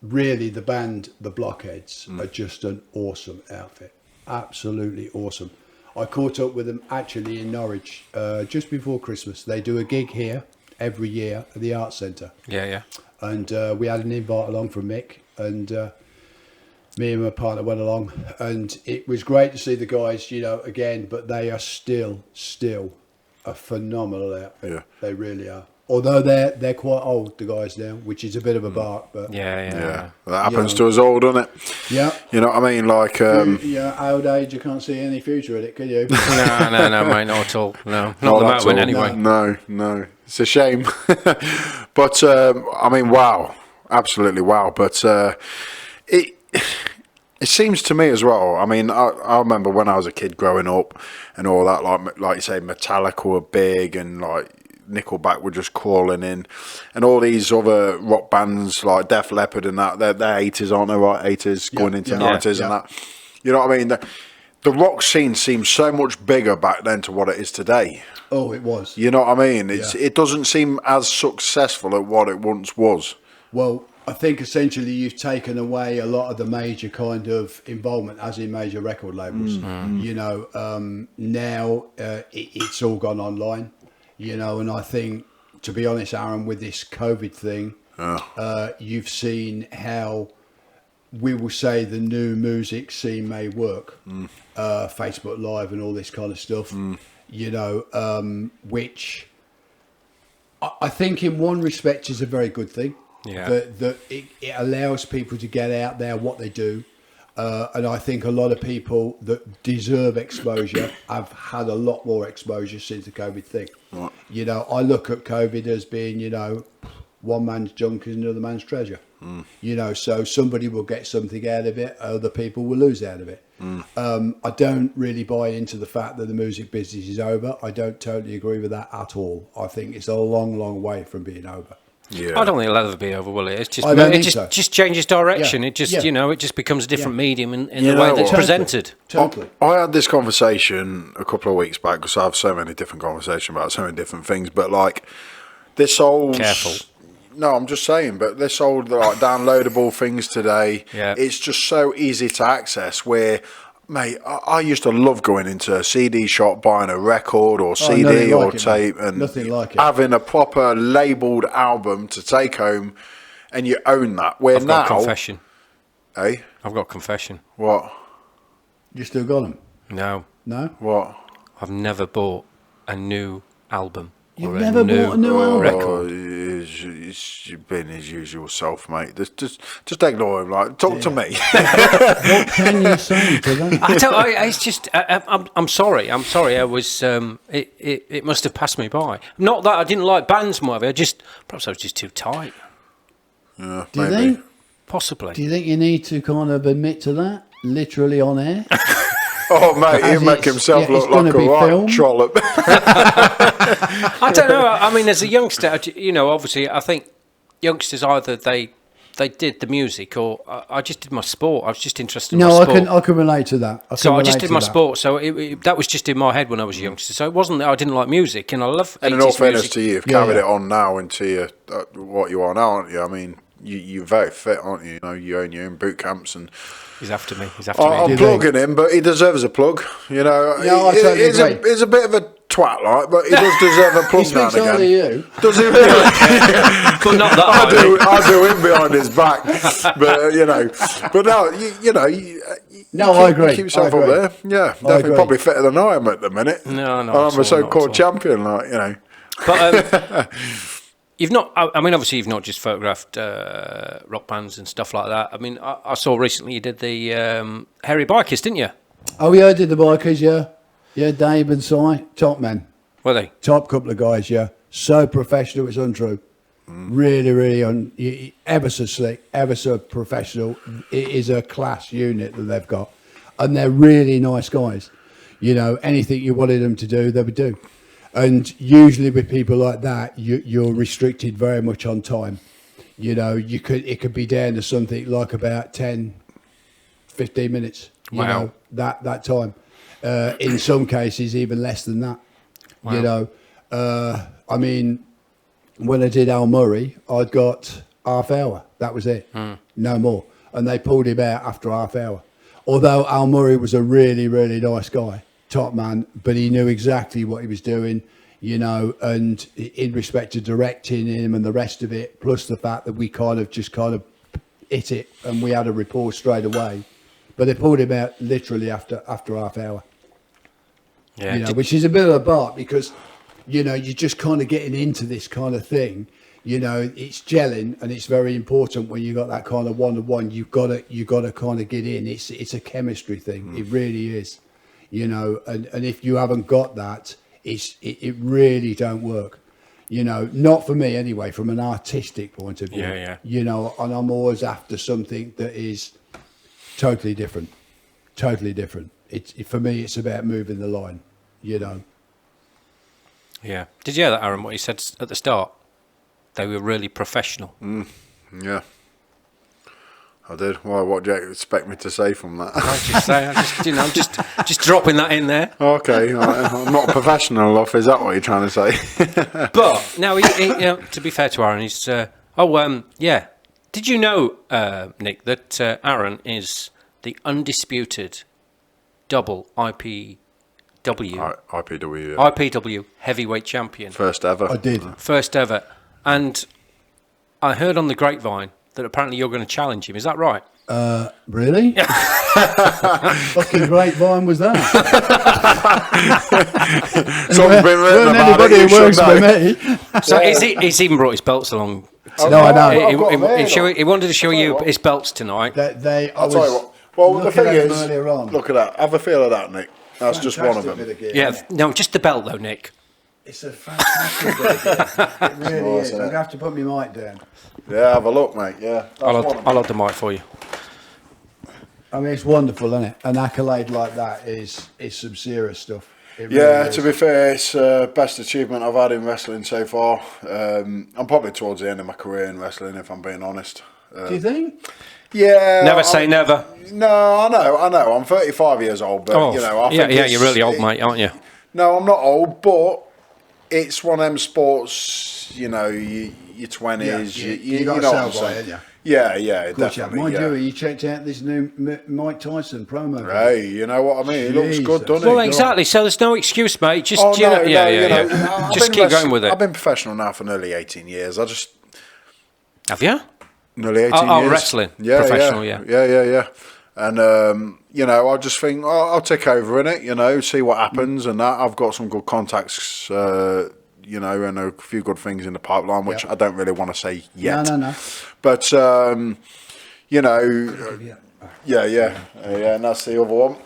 [SPEAKER 3] really, the band, the Blockheads, are just an awesome outfit. Absolutely awesome. I caught up with them actually in Norwich just before Christmas. They do a gig here every year at the Arts Centre.
[SPEAKER 1] Yeah.
[SPEAKER 3] And we had an invite along from Mick, and me and my partner went along, and it was great to see the guys, again, but they are still a phenomenal outfit. Yeah. They really are. Although they're quite old, the guys now, which is a bit of a bark, but
[SPEAKER 1] yeah.
[SPEAKER 2] That happens to us all, doesn't it?
[SPEAKER 3] Yeah.
[SPEAKER 2] You know what I mean? Like,
[SPEAKER 3] old age, you can't see any future in it, can you?
[SPEAKER 1] No, mate, not at all. No, not the Motorhead anyway.
[SPEAKER 2] No, it's a shame. But I mean, wow, absolutely wow. But it seems to me as well. I mean, I remember when I was a kid growing up and all that. Like you say, Metallica were big, and like Nickelback were just crawling in, and all these other rock bands like Def Leppard and that, they're 80s, aren't they? Right, 80s going into 90s and that. You know what I mean? The rock scene seems so much bigger back then to what it is today.
[SPEAKER 3] Oh, it was.
[SPEAKER 2] You know what I mean? It doesn't seem as successful at what it once was. Well,
[SPEAKER 3] I think essentially you've taken away a lot of the major kind of involvement, as in major record labels. Now it's all gone online. And I think, to be honest, Aaron, with this COVID thing, you've seen how, we will say, the new music scene may work. Facebook Live and all this kind of stuff, which I think in one respect is a very good thing.
[SPEAKER 1] Yeah.
[SPEAKER 3] That it allows people to get out there what they do. And I think a lot of people that deserve exposure have had a lot more exposure since the COVID thing. Right. I look at COVID as being, one man's junk is another man's treasure. So somebody will get something out of it, other people will lose out of it. I don't really buy into the fact that the music business is over. I don't totally agree with that at all. I think it's a long, long way from being over.
[SPEAKER 1] Yeah. I don't think it'll ever be over, will it? It's just just changes direction. It just it just becomes a different medium in the way that it's presented.
[SPEAKER 3] Totally.
[SPEAKER 2] I had this conversation a couple of weeks back, because I have so many different conversations about so many different things. But like this old, no, I'm just saying. But this old like downloadable things today, it's just so easy to access. Where, mate, I used to love going into a CD shop, buying a record or CD or tape, and having a proper labelled album to take home, and you own that. Where
[SPEAKER 1] I've got confession.
[SPEAKER 2] Eh?
[SPEAKER 1] I've got confession.
[SPEAKER 2] What?
[SPEAKER 3] You still got them?
[SPEAKER 1] No.
[SPEAKER 2] What?
[SPEAKER 1] I've never bought a new album.
[SPEAKER 3] You've never bought a new album?
[SPEAKER 1] Record.
[SPEAKER 2] He's been his usual self, mate. Just ignore him. Like, talk to me.
[SPEAKER 3] What can you say to that?
[SPEAKER 1] It's just. I'm sorry. I was. It must have passed me by. Not that I didn't like bands, whatever. Perhaps I was just too tight.
[SPEAKER 2] Yeah,
[SPEAKER 3] do you think?
[SPEAKER 1] Possibly.
[SPEAKER 3] Do you think you need to kind of admit to that, literally on air?
[SPEAKER 2] Oh, mate, he'll make himself look like a right trollop.
[SPEAKER 1] I don't know. I mean, as a youngster, obviously, I think youngsters either they did the music, or I just did my sport. I was just interested in my sport.
[SPEAKER 3] I can relate to that.
[SPEAKER 1] I just did my sport, so that was just in my head when I was a youngster. So it wasn't that I didn't like music, and I love 80s
[SPEAKER 2] and in all fairness
[SPEAKER 1] music.
[SPEAKER 2] to you, you've carried it on now into what you are now, aren't you? I mean, you're very fit, aren't you? You own your own boot camps and...
[SPEAKER 1] He's after me.
[SPEAKER 2] I'm plugging him, but he deserves a plug. I totally agree. He's a bit of a twat, like, but he does deserve a plug now and again.
[SPEAKER 3] You.
[SPEAKER 2] Does he?
[SPEAKER 1] But not that
[SPEAKER 2] I do him behind his back, but But no,
[SPEAKER 3] I agree.
[SPEAKER 2] Keep yourself up there. Yeah, definitely, probably fitter than I am at the minute.
[SPEAKER 1] No,
[SPEAKER 2] I'm a so-called champion, like.
[SPEAKER 1] But you've not. I mean, obviously, you've not just photographed rock bands and stuff like that. I mean, I saw recently you did the Hairy Bikers, didn't you?
[SPEAKER 3] Oh yeah, I did the Bikers. Yeah, Dave and Si, top men.
[SPEAKER 1] Were they?
[SPEAKER 3] Top couple of guys. Yeah, so professional. It's untrue. Really, really ever so slick, ever so professional. It is a class unit that they've got, and they're really nice guys. Anything you wanted them to do, they would do. And usually with people like that, you're restricted very much on time. It could be down to something like about 10, 15 minutes.
[SPEAKER 1] Wow.
[SPEAKER 3] That time. In some cases, even less than that. You know, I mean, when I did Al Murray, I'd got half hour. That was it. No more. And they pulled him out after half hour. Although Al Murray was a really, really nice guy, top man, but he knew exactly what he was doing, you know, and in respect to directing him and the rest of it, plus the fact that we kind of hit it and we had a rapport straight away. But they pulled him out literally after half hour.
[SPEAKER 1] Yeah.
[SPEAKER 3] You know, which is a bit of a bark because, you know, you're just kind of getting into this kind of thing. You know, it's gelling, and it's very important when you got that kind of one-to-one. You got to kind of get in. It's a chemistry thing. It really is. You know, and if you haven't got that, it really don't work. You know, not for me anyway. From an artistic point of view.
[SPEAKER 1] Yeah.
[SPEAKER 3] You know, and I'm always after something that is totally different. Totally different. For me, it's about moving the line, you know.
[SPEAKER 1] Yeah. Did you hear that, Aaron, what he said at the start? They were really professional.
[SPEAKER 2] Yeah. I did. Why? What do you expect me to say from that?
[SPEAKER 1] I'm just dropping that in there.
[SPEAKER 2] Okay. I'm not professional enough. Is that what you're trying to say?
[SPEAKER 1] But now, you know, to be fair to Aaron, he's... yeah. Did you know, Nick, that Aaron is the undisputed double IPW heavyweight champion?
[SPEAKER 2] First ever.
[SPEAKER 3] I did.
[SPEAKER 1] First ever. And I heard on the grapevine that apparently you're going to challenge him. Is that right?
[SPEAKER 3] Really? Fucking grapevine was that?
[SPEAKER 2] Someone's been written about
[SPEAKER 3] anybody
[SPEAKER 2] it,
[SPEAKER 3] who works for
[SPEAKER 2] know.
[SPEAKER 3] me.
[SPEAKER 1] So he's even brought his belts along.
[SPEAKER 3] No, I know.
[SPEAKER 1] He wanted to show you his belts tonight.
[SPEAKER 2] I'll tell you what. Well, the thing is,
[SPEAKER 3] earlier on.
[SPEAKER 2] look at that. Have a feel of that, Nick. That's just one of them.
[SPEAKER 1] Yeah, no, just the belt though, Nick.
[SPEAKER 3] It's a fantastic idea. It really
[SPEAKER 2] nice,
[SPEAKER 3] is. I'm going to have to put my mic down.
[SPEAKER 2] Yeah, have a look, mate. Yeah.
[SPEAKER 1] I'll hold the mic for you.
[SPEAKER 3] I mean, it's wonderful, isn't it? An accolade like that is some serious stuff. It
[SPEAKER 2] Yeah,
[SPEAKER 3] really
[SPEAKER 2] to
[SPEAKER 3] is.
[SPEAKER 2] be fair, it's best achievement I've had in wrestling so far. I'm probably towards the end of my career in wrestling, if I'm being honest.
[SPEAKER 3] Do you think?
[SPEAKER 2] Yeah.
[SPEAKER 1] Never say never.
[SPEAKER 2] No, I know. I'm 35 years old, but, you know, I think
[SPEAKER 1] you're really old, mate, aren't you?
[SPEAKER 2] No, I'm not old, but it's one of them sports, you know, your 20s.
[SPEAKER 3] You got
[SPEAKER 2] know
[SPEAKER 3] to
[SPEAKER 2] what
[SPEAKER 3] sell
[SPEAKER 2] I'm
[SPEAKER 3] by
[SPEAKER 2] saying.
[SPEAKER 3] it, yeah.
[SPEAKER 2] Yeah, definitely.
[SPEAKER 3] Mind
[SPEAKER 2] yeah.
[SPEAKER 3] you checked out this new Mike Tyson promo.
[SPEAKER 2] Hey, you know what I mean? It looks good, doesn't
[SPEAKER 1] Well,
[SPEAKER 2] it?
[SPEAKER 1] exactly. So there's no excuse, mate. Just
[SPEAKER 2] Oh, no,
[SPEAKER 1] yeah.
[SPEAKER 2] I've
[SPEAKER 1] Just
[SPEAKER 2] been
[SPEAKER 1] keep going with it.
[SPEAKER 2] I've been professional now for nearly 18 years.
[SPEAKER 1] Have you?
[SPEAKER 2] Nearly 18 years.
[SPEAKER 1] Oh, wrestling. Professional, yeah.
[SPEAKER 2] Yeah. And, you know, I just think, I'll take over in it, you know, see what happens and that. I've got some good contacts, you know, and a few good things in the pipeline, which I don't really want to say yet.
[SPEAKER 3] No.
[SPEAKER 2] But, you know, yeah, and that's the other one.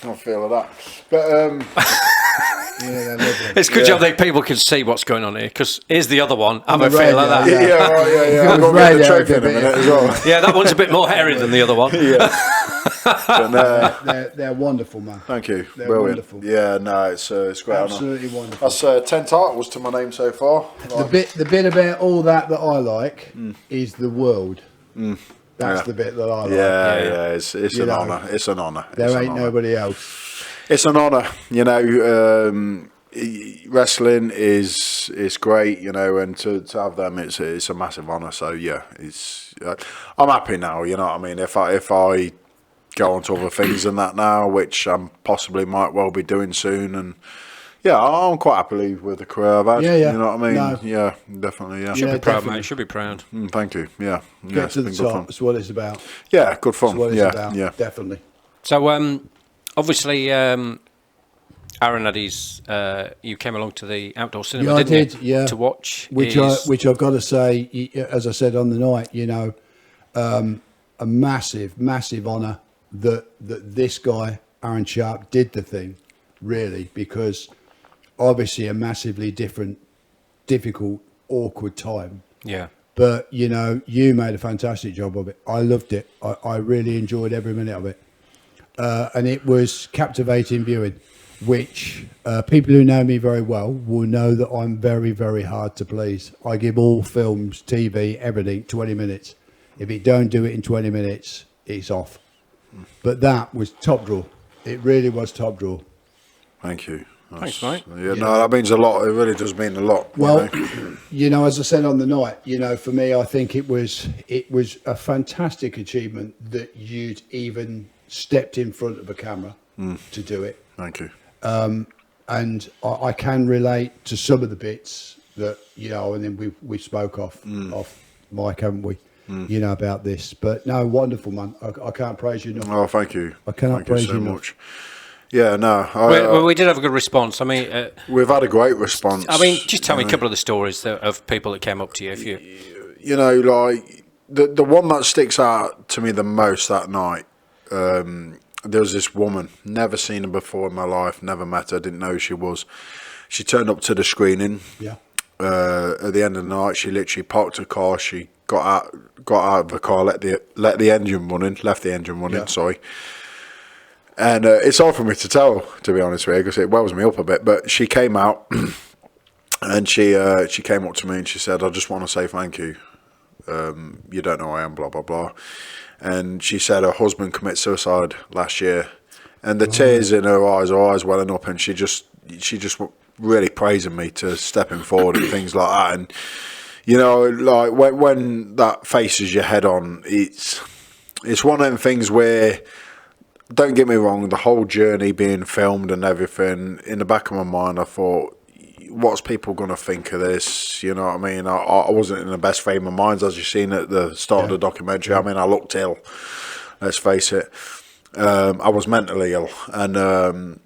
[SPEAKER 2] I feel that. But,
[SPEAKER 1] it's a good job that people can see what's going on here, because here's the other one. Have a feel like that.
[SPEAKER 2] Yeah, right, yeah. I've got to get the trophy in a minute as well.
[SPEAKER 1] Yeah, that one's a bit more hairy than the other one.
[SPEAKER 2] But,
[SPEAKER 3] they're wonderful, man.
[SPEAKER 2] thank you.
[SPEAKER 3] They're
[SPEAKER 2] Brilliant.
[SPEAKER 3] wonderful.
[SPEAKER 2] Yeah, no, it's great.
[SPEAKER 3] Absolutely wonderful.
[SPEAKER 2] That's 10 titles to my name so far.
[SPEAKER 3] The bit about all that I like is the world. That's the bit that I like.
[SPEAKER 2] Yeah, it's
[SPEAKER 3] You
[SPEAKER 2] an
[SPEAKER 3] know,
[SPEAKER 2] honour. It's an honour.
[SPEAKER 3] There ain't nobody else.
[SPEAKER 2] It's an honour, you know. Wrestling is great, you know, and to have them, it's a massive honour. So yeah, it's I'm happy now. You know what I mean? If I go on to other things than that now, which I possibly might well be doing soon, and yeah, I'm quite happily with the career I've had.
[SPEAKER 3] Yeah.
[SPEAKER 2] You know what I mean?
[SPEAKER 3] No.
[SPEAKER 2] Yeah, definitely. Yeah.
[SPEAKER 1] Should be proud,
[SPEAKER 3] definitely.
[SPEAKER 1] mate. Should be proud.
[SPEAKER 2] Thank you. Yeah.
[SPEAKER 3] Get to the
[SPEAKER 2] it's been good
[SPEAKER 3] top.
[SPEAKER 2] fun.
[SPEAKER 3] That's what it's about.
[SPEAKER 2] Yeah, good fun.
[SPEAKER 3] That's what it's about.
[SPEAKER 2] Yeah.
[SPEAKER 3] Definitely.
[SPEAKER 1] So, obviously, Aaron had his. You came along to the outdoor cinema,
[SPEAKER 3] Yeah, I
[SPEAKER 1] didn't
[SPEAKER 3] did,
[SPEAKER 1] you?
[SPEAKER 3] yeah.
[SPEAKER 1] To watch.
[SPEAKER 3] Which I've got to say, as I said on the night, you know, a massive honour that this guy, Aaron Sharp, did the thing, really, because obviously a massively difficult, awkward time.
[SPEAKER 1] Yeah.
[SPEAKER 3] But, you know, you made a fantastic job of it. I loved it. I really enjoyed every minute of it. And it was captivating viewing, which people who know me very well will know that I'm very, very hard to please. I give all films, TV, everything, 20 minutes. If it don't do it in 20 minutes, it's off. But that was top draw. It really was top draw.
[SPEAKER 2] Thank you.
[SPEAKER 1] Thanks, mate.
[SPEAKER 2] Yeah, no, that means a lot. It really does mean a lot.
[SPEAKER 3] Well, as I said on the night, for me, I think it was a fantastic achievement that you'd even stepped in front of a camera to do it.
[SPEAKER 2] Thank you.
[SPEAKER 3] And I can relate to some of the bits that, and then we spoke off mic, haven't we? About this. But no, wonderful, man. I can't praise you enough.
[SPEAKER 2] Oh, thank you.
[SPEAKER 3] I cannot praise
[SPEAKER 2] so
[SPEAKER 3] you enough.
[SPEAKER 2] much. Yeah, no.
[SPEAKER 1] Well, we did have a good response. I mean,
[SPEAKER 2] we've had a great response.
[SPEAKER 1] I mean, just tell me a couple of the stories of people that came up to you. If you,
[SPEAKER 2] like the one that sticks out to me the most that night. There was this woman, never seen her before in my life, never met her, didn't know who she was. She turned up to the screening. Yeah. At the end of the night, she literally parked her car. She got out of the car, left the engine running. Yeah. Sorry. And it's hard for me to tell, to be honest with you, because it wells me up a bit. But she came out, and she came up to me and she said, "I just want to say thank you. You don't know who I am, blah blah blah." And she said her husband committed suicide last year, and the tears in her eyes welling up, and she just really praising me to stepping forward and things like that. And like when that faces your head on, it's one of them things where, don't get me wrong, the whole journey being filmed and everything, in the back of my mind, I thought, what's people going to think of this? You know what I mean? I wasn't in the best frame of mind, as you've seen at the start of the documentary. I mean, I looked ill, let's face it. I was mentally ill. And,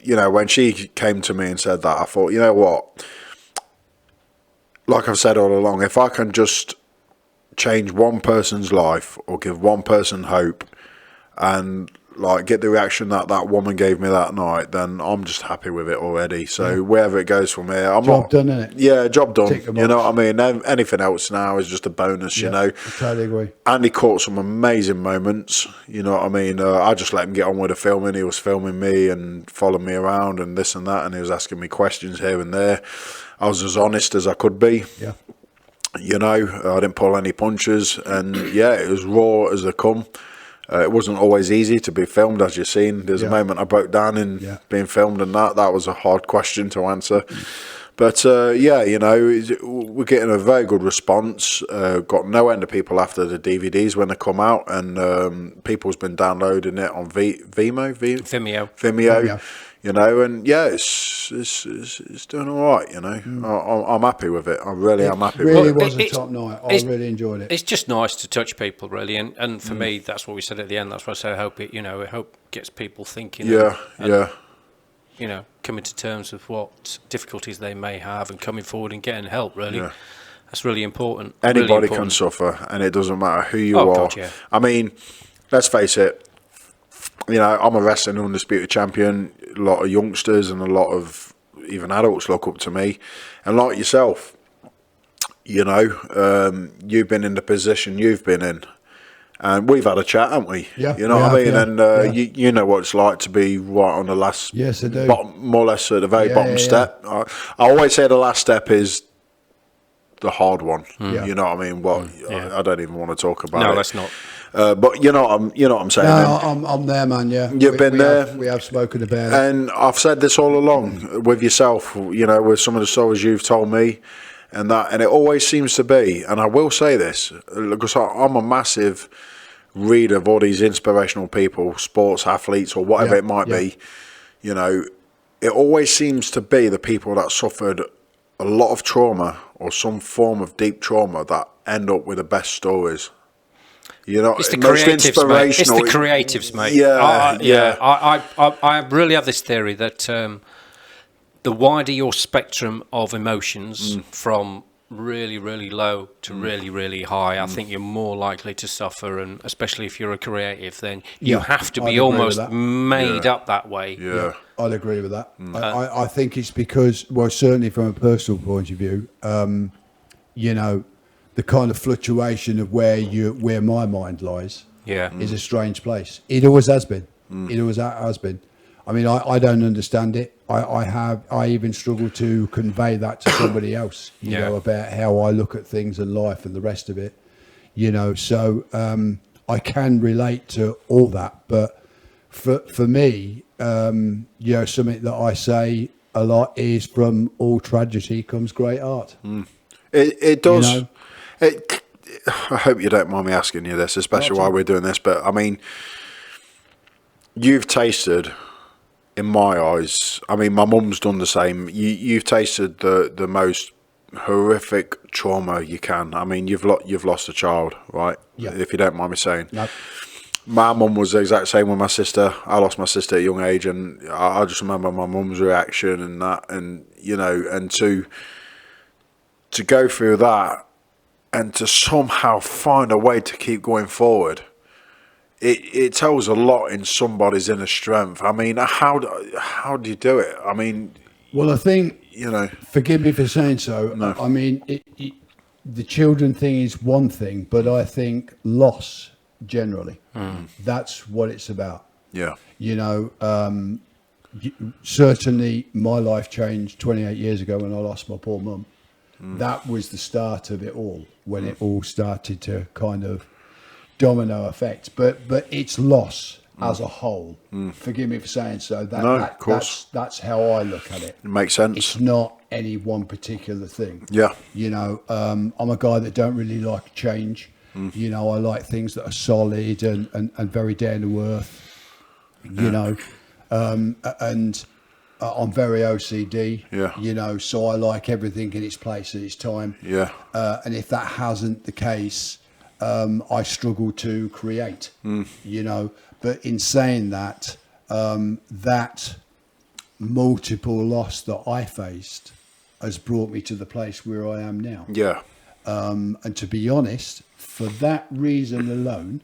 [SPEAKER 2] when she came to me and said that, I thought, you know what? Like I've said all along, if I can just change one person's life or give one person hope and like get the reaction that woman gave me that night, then I'm just happy with it already. So wherever it goes from here,
[SPEAKER 3] job done, innit?
[SPEAKER 2] Yeah, job done. You know what I mean? Anything else now is just a bonus. I
[SPEAKER 3] totally agree.
[SPEAKER 2] Andy caught some amazing moments. You know what I mean? I just let him get on with the filming. He was filming me and following me around and this and that, and he was asking me questions here and there. I was as honest as I could be. Yeah. I didn't pull any punches, and it was raw as they come. It wasn't always easy to be filmed, as you've seen. There's a moment I broke down in being filmed, and that was a hard question to answer. But we're getting a very good response. Got no end of people after the DVDs when they come out, and people's been downloading it on Vimeo. And it's doing all right. I'm happy with it. I really am happy with it.
[SPEAKER 3] Really was a top night. I really enjoyed it.
[SPEAKER 1] It's just nice to touch people, really, and for me, that's what we said at the end. That's why I said I hope it gets people thinking. Coming to terms with what difficulties they may have and coming forward and getting help. Really, that's really important.
[SPEAKER 2] Anybody can suffer, and it doesn't matter who you are. God, yeah. I mean, let's face it. I'm a wrestling undisputed champion. A lot of youngsters and a lot of even adults look up to me, and like yourself, you've been in the position you've been in, and we've had a chat, haven't we? Yeah, you know what I mean. And you know what it's like to be right on the last,
[SPEAKER 3] yes, I do.
[SPEAKER 2] More or less at the very bottom step. I always say the last step is the hard one. You know what I mean? I don't even want to talk about it.
[SPEAKER 1] No, that's not.
[SPEAKER 2] But you know what I'm saying.
[SPEAKER 3] No, I'm there, man. Yeah,
[SPEAKER 2] you've been there.
[SPEAKER 3] We have spoken about it,
[SPEAKER 2] and I've said this all along with yourself. With some of the stories you've told me, and it always seems to be. And I will say this because I'm a massive reader of all these inspirational people, sports athletes, or whatever it might be. It always seems to be the people that suffered a lot of trauma or some form of deep trauma that end up with the best stories.
[SPEAKER 1] It's the
[SPEAKER 2] most
[SPEAKER 1] creatives, mate. It's the creatives, mate. I really have this theory that the wider your spectrum of emotions, from really, really low to really, really high, I think you're more likely to suffer, and especially if you're a creative, then you have to be almost made up that way.
[SPEAKER 2] Yeah,
[SPEAKER 3] I'd agree with that. I think it's because, well, certainly from a personal point of view, the kind of fluctuation of where my mind lies is a strange place. It always has been. It always has been. I mean, I don't understand it. I even struggle to convey that to somebody else, about how I look at things and life and the rest of it, so I can relate to all that. But for me, something that I say a lot is, from all tragedy comes great art.
[SPEAKER 2] It does.
[SPEAKER 3] You know?
[SPEAKER 2] I hope you don't mind me asking you this, especially while we're doing this, but I mean, you've tasted, in my eyes, I mean, my mum's done the same. You've tasted the most horrific trauma you can. I mean, you've lost a child, right?
[SPEAKER 3] Yeah.
[SPEAKER 2] If you don't mind me saying.
[SPEAKER 3] No.
[SPEAKER 2] My mum was the exact same with my sister. I lost my sister at a young age, and I just remember my mum's reaction and that, and and to go through that and to somehow find a way to keep going forward. It tells a lot in somebody's inner strength. I mean, how do you do it? I mean,
[SPEAKER 3] well, I think, forgive me for saying so.
[SPEAKER 2] No.
[SPEAKER 3] I mean, the children thing is one thing, but I think loss generally, that's what it's about.
[SPEAKER 2] Yeah.
[SPEAKER 3] Certainly my life changed 28 years ago when I lost my poor mum. That was the start of it all, when it all started to kind of domino effect. But it's loss as a whole. Forgive me for saying so.
[SPEAKER 2] Of course.
[SPEAKER 3] That's how I look at it.
[SPEAKER 2] It makes sense.
[SPEAKER 3] It's not any one particular thing.
[SPEAKER 2] Yeah.
[SPEAKER 3] I'm a guy that don't really like change. I like things that are solid and very down to earth. And I'm very OCD.
[SPEAKER 2] Yeah.
[SPEAKER 3] So I like everything in its place at its time.
[SPEAKER 2] Yeah.
[SPEAKER 3] And if that hasn't the case, I struggle to create. But in saying that, that multiple loss that I faced has brought me to the place where I am now.
[SPEAKER 2] Yeah.
[SPEAKER 3] And to be honest, for that reason alone,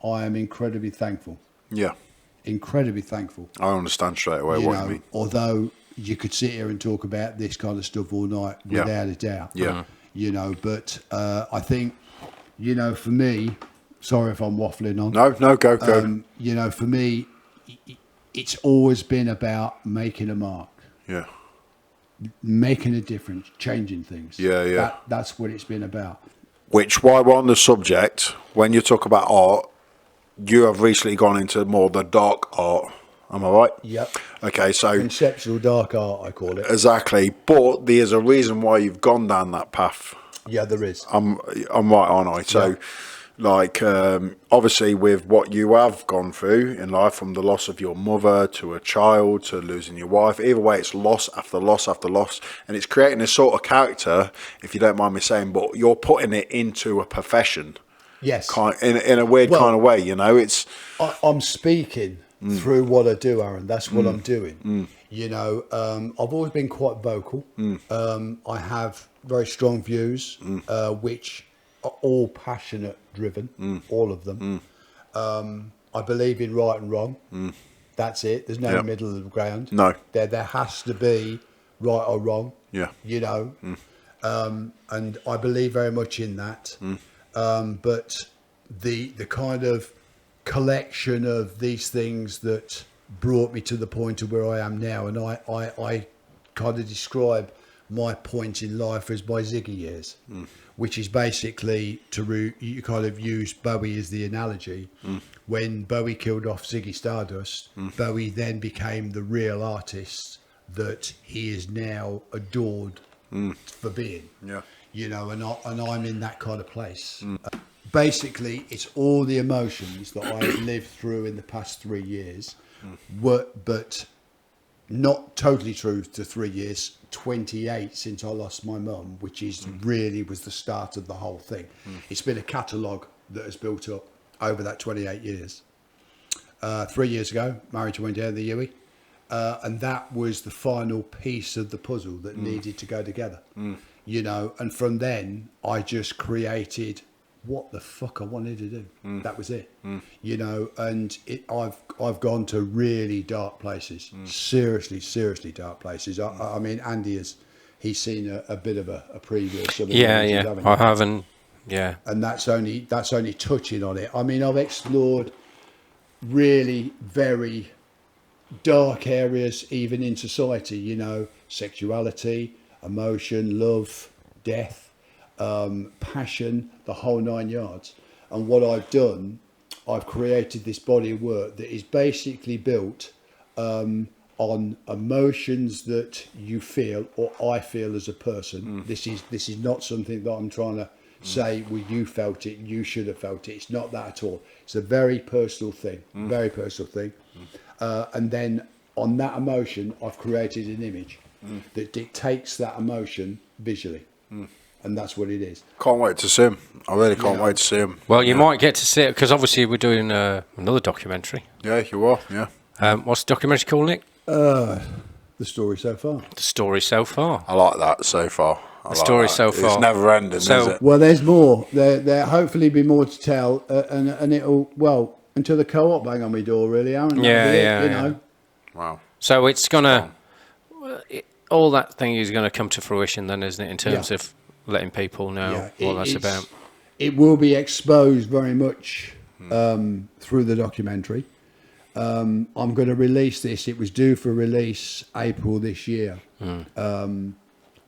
[SPEAKER 3] I am incredibly thankful.
[SPEAKER 2] Yeah.
[SPEAKER 3] Incredibly thankful.
[SPEAKER 2] I understand straight away what you mean.
[SPEAKER 3] Although you could sit here and talk about this kind of stuff all night, without a doubt.
[SPEAKER 2] Yeah.
[SPEAKER 3] But I think, for me, sorry if I'm waffling on.
[SPEAKER 2] No, go.
[SPEAKER 3] For me, it's always been about making a mark.
[SPEAKER 2] Yeah.
[SPEAKER 3] Making a difference, changing things.
[SPEAKER 2] Yeah.
[SPEAKER 3] That's what it's been about.
[SPEAKER 2] Which, while we're on the subject, when you talk about art, you have recently gone into more the dark art. Am I right?
[SPEAKER 3] Yep.
[SPEAKER 2] Okay, so
[SPEAKER 3] Conceptual Dark Art, I call it.
[SPEAKER 2] Exactly, but there's a reason why you've gone down that path.
[SPEAKER 3] Yeah, there is.
[SPEAKER 2] I'm right, aren't I? So, obviously, with what you have gone through in life, from the loss of your mother to a child to losing your wife, either way, it's loss after loss after loss, and it's creating a sort of character, if you don't mind me saying, but you're putting it into a profession.
[SPEAKER 3] Yes.
[SPEAKER 2] In a weird kind of way, it's.
[SPEAKER 3] I'm speaking through what I do, Aaron. That's what I'm doing. I've always been quite vocal. I have very strong views, which are all passionate driven, all of them. I believe in right and wrong. That's it. There's no middle of the ground.
[SPEAKER 2] No.
[SPEAKER 3] There has to be right or wrong.
[SPEAKER 2] Yeah.
[SPEAKER 3] And I believe very much in that. But the kind of collection of these things that brought me to the point of where I am now, and I kind of describe my point in life as my Ziggy years, which is basically you kind of use Bowie as the analogy. When Bowie killed off Ziggy Stardust, Bowie then became the real artist that he is now adored for being. Yeah. And I'm in that kind of place. Basically, it's all the emotions that I've lived through in the past 3 years, but not totally true to 3 years, 28 since I lost my mum, which is really was the start of the whole thing. It's been a catalogue that has built up over that 28 years. 3 years ago, marriage went down the Huey, and that was the final piece of the puzzle that needed to go together. And from then I just created what the fuck I wanted to do. That was it. And I've gone to really dark places, seriously dark places. I mean, Andy he's seen a bit of a preview of some of the
[SPEAKER 1] images, I haven't. Yeah.
[SPEAKER 3] And that's only touching on it. I mean, I've explored really very dark areas, even in society, sexuality, emotion, love, death, passion, the whole 9 yards. And what I've done, I've created this body of work that is basically built on emotions that you feel or I feel as a person. This is not something that I'm trying to say, well, you felt it, you should have felt it. It's not that at all. It's a very personal thing, and then on that emotion, I've created an image that dictates that emotion visually. And that's what it is.
[SPEAKER 2] Can't wait to see him. I really can't wait to see him.
[SPEAKER 1] Well, you might get to see it, because obviously we're doing another documentary.
[SPEAKER 2] Yeah, you are, yeah.
[SPEAKER 1] What's the documentary called, Nick?
[SPEAKER 3] The story so far.
[SPEAKER 1] The Story So Far.
[SPEAKER 2] I like that so far.
[SPEAKER 1] The story so far.
[SPEAKER 2] It's never ending, is it?
[SPEAKER 3] Well, there's more. There hopefully be more to tell, and it'll, well, until the co-op bang on my door, really, Aaron.
[SPEAKER 1] Yeah.
[SPEAKER 3] You know.
[SPEAKER 2] Wow.
[SPEAKER 1] So it's gonna, all that thing is gonna come to fruition then, isn't it? In terms of letting people know what that's about.
[SPEAKER 3] It will be exposed very much through the documentary. I'm going to release this. It was due for release April this year,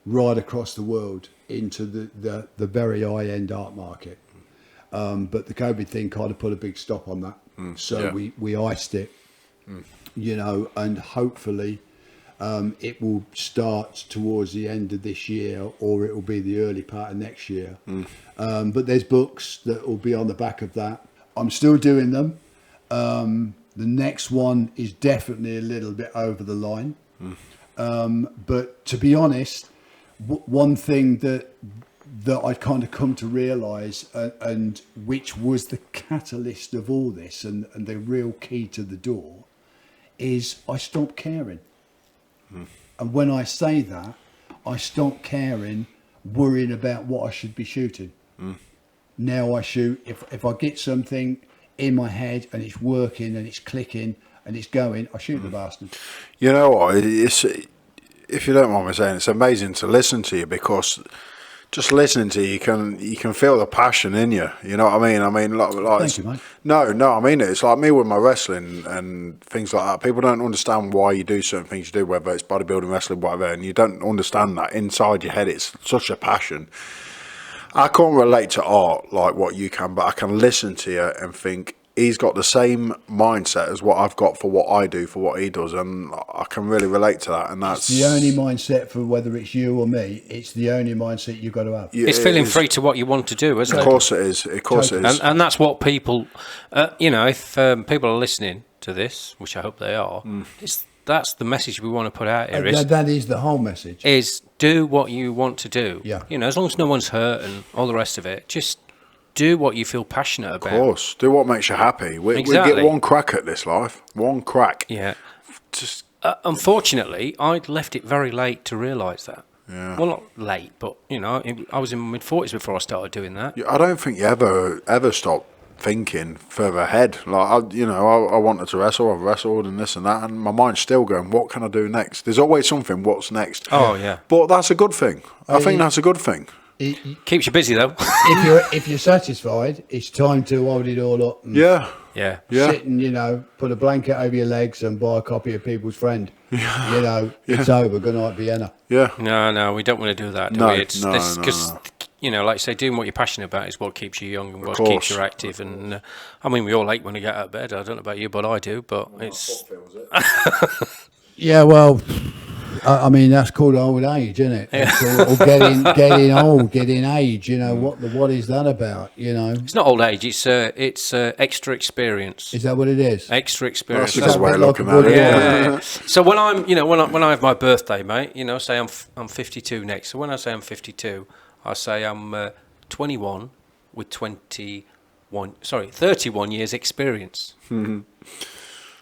[SPEAKER 3] right across the world into the very high-end art market. But the COVID thing kind of put a big stop on that. So we iced it, you know, and hopefully it will start towards the end of this year, or it will be the early part of next year. But there's books that will be on the back of that. I'm still doing them. The next one is definitely a little bit over the line. But to be honest, one thing that I'd kind of come to realise, and which was the catalyst of all this, and the real key to the door, is I stopped caring. And when I say that, I stopped caring, worrying about what I should be shooting. Now I shoot, if I get something in my head and it's working and it's clicking and it's going, I shoot the bastard.
[SPEAKER 2] You know what? It's, if you don't mind me saying, it's amazing to listen to you, because just listening to you can feel the passion in you. You know what I mean? I mean, like
[SPEAKER 3] Thank you, mate.
[SPEAKER 2] No, I mean it. It's like me with my wrestling and things like that. People don't understand why you do certain things you do, whether it's bodybuilding, wrestling, whatever, and you don't understand that inside your head. It's such a passion. I can't relate to art like what you can, but I can listen to you and think he's got the same mindset as what I've got for what I do, for what he does, and I can really relate to that. And that's
[SPEAKER 3] the only mindset for whether it's you or me. It's the only mindset you've got to have.
[SPEAKER 1] It's feeling free to what you want to do, isn't it?
[SPEAKER 2] Of course it is. Of course it is.
[SPEAKER 1] And that's what people, you know, if people are listening to this, which I hope they are, that's the message we want to put out here.
[SPEAKER 3] That is the whole message.
[SPEAKER 1] Is do what you want to do.
[SPEAKER 3] Yeah.
[SPEAKER 1] You know, as long as no one's hurt and all the rest of it, just do what you feel passionate about.
[SPEAKER 2] Of course. Do what makes you happy. We
[SPEAKER 1] Exactly.
[SPEAKER 2] get one crack at this life. One crack.
[SPEAKER 1] Yeah.
[SPEAKER 2] Just
[SPEAKER 1] Unfortunately, I'd left it very late to realise that.
[SPEAKER 2] Yeah.
[SPEAKER 1] Well, not late, but, you know, I was in my mid-40s before I started doing that.
[SPEAKER 2] I don't think you ever stop thinking further ahead. Like, I wanted to wrestle, I've wrestled and this and that, and my mind's still going, what can I do next? There's always something, what's next?
[SPEAKER 1] Oh, yeah.
[SPEAKER 2] But that's a good thing. I think that's a good thing.
[SPEAKER 1] Keeps you busy, though.
[SPEAKER 3] If you're satisfied, it's time to hold it all up. And
[SPEAKER 2] Yeah.
[SPEAKER 3] sit and, you know, put a blanket over your legs and buy a copy of People's Friend. You know, it's over. Good night, Vienna.
[SPEAKER 2] Yeah.
[SPEAKER 1] No, we don't want to do that, do
[SPEAKER 2] No,
[SPEAKER 1] we? It's
[SPEAKER 2] no.
[SPEAKER 1] Because, you know, like I say, doing what you're passionate about is what keeps you young and what keeps you active. And I mean, we all hate when we get out of bed. I don't know about you, but I do. But it's
[SPEAKER 3] Yeah, well, I mean, that's called old age, isn't it? Or getting old, getting age. You know, what is that about? You know,
[SPEAKER 1] it's not old age. It's extra experience.
[SPEAKER 3] Is that what it is?
[SPEAKER 1] Extra experience.
[SPEAKER 2] That's a good way of looking at it.
[SPEAKER 1] Yeah. So when I'm, you know, when I have my birthday, mate, you know, say I'm 52 next. So when I say I'm 52, I say I'm 21 with 31 years experience.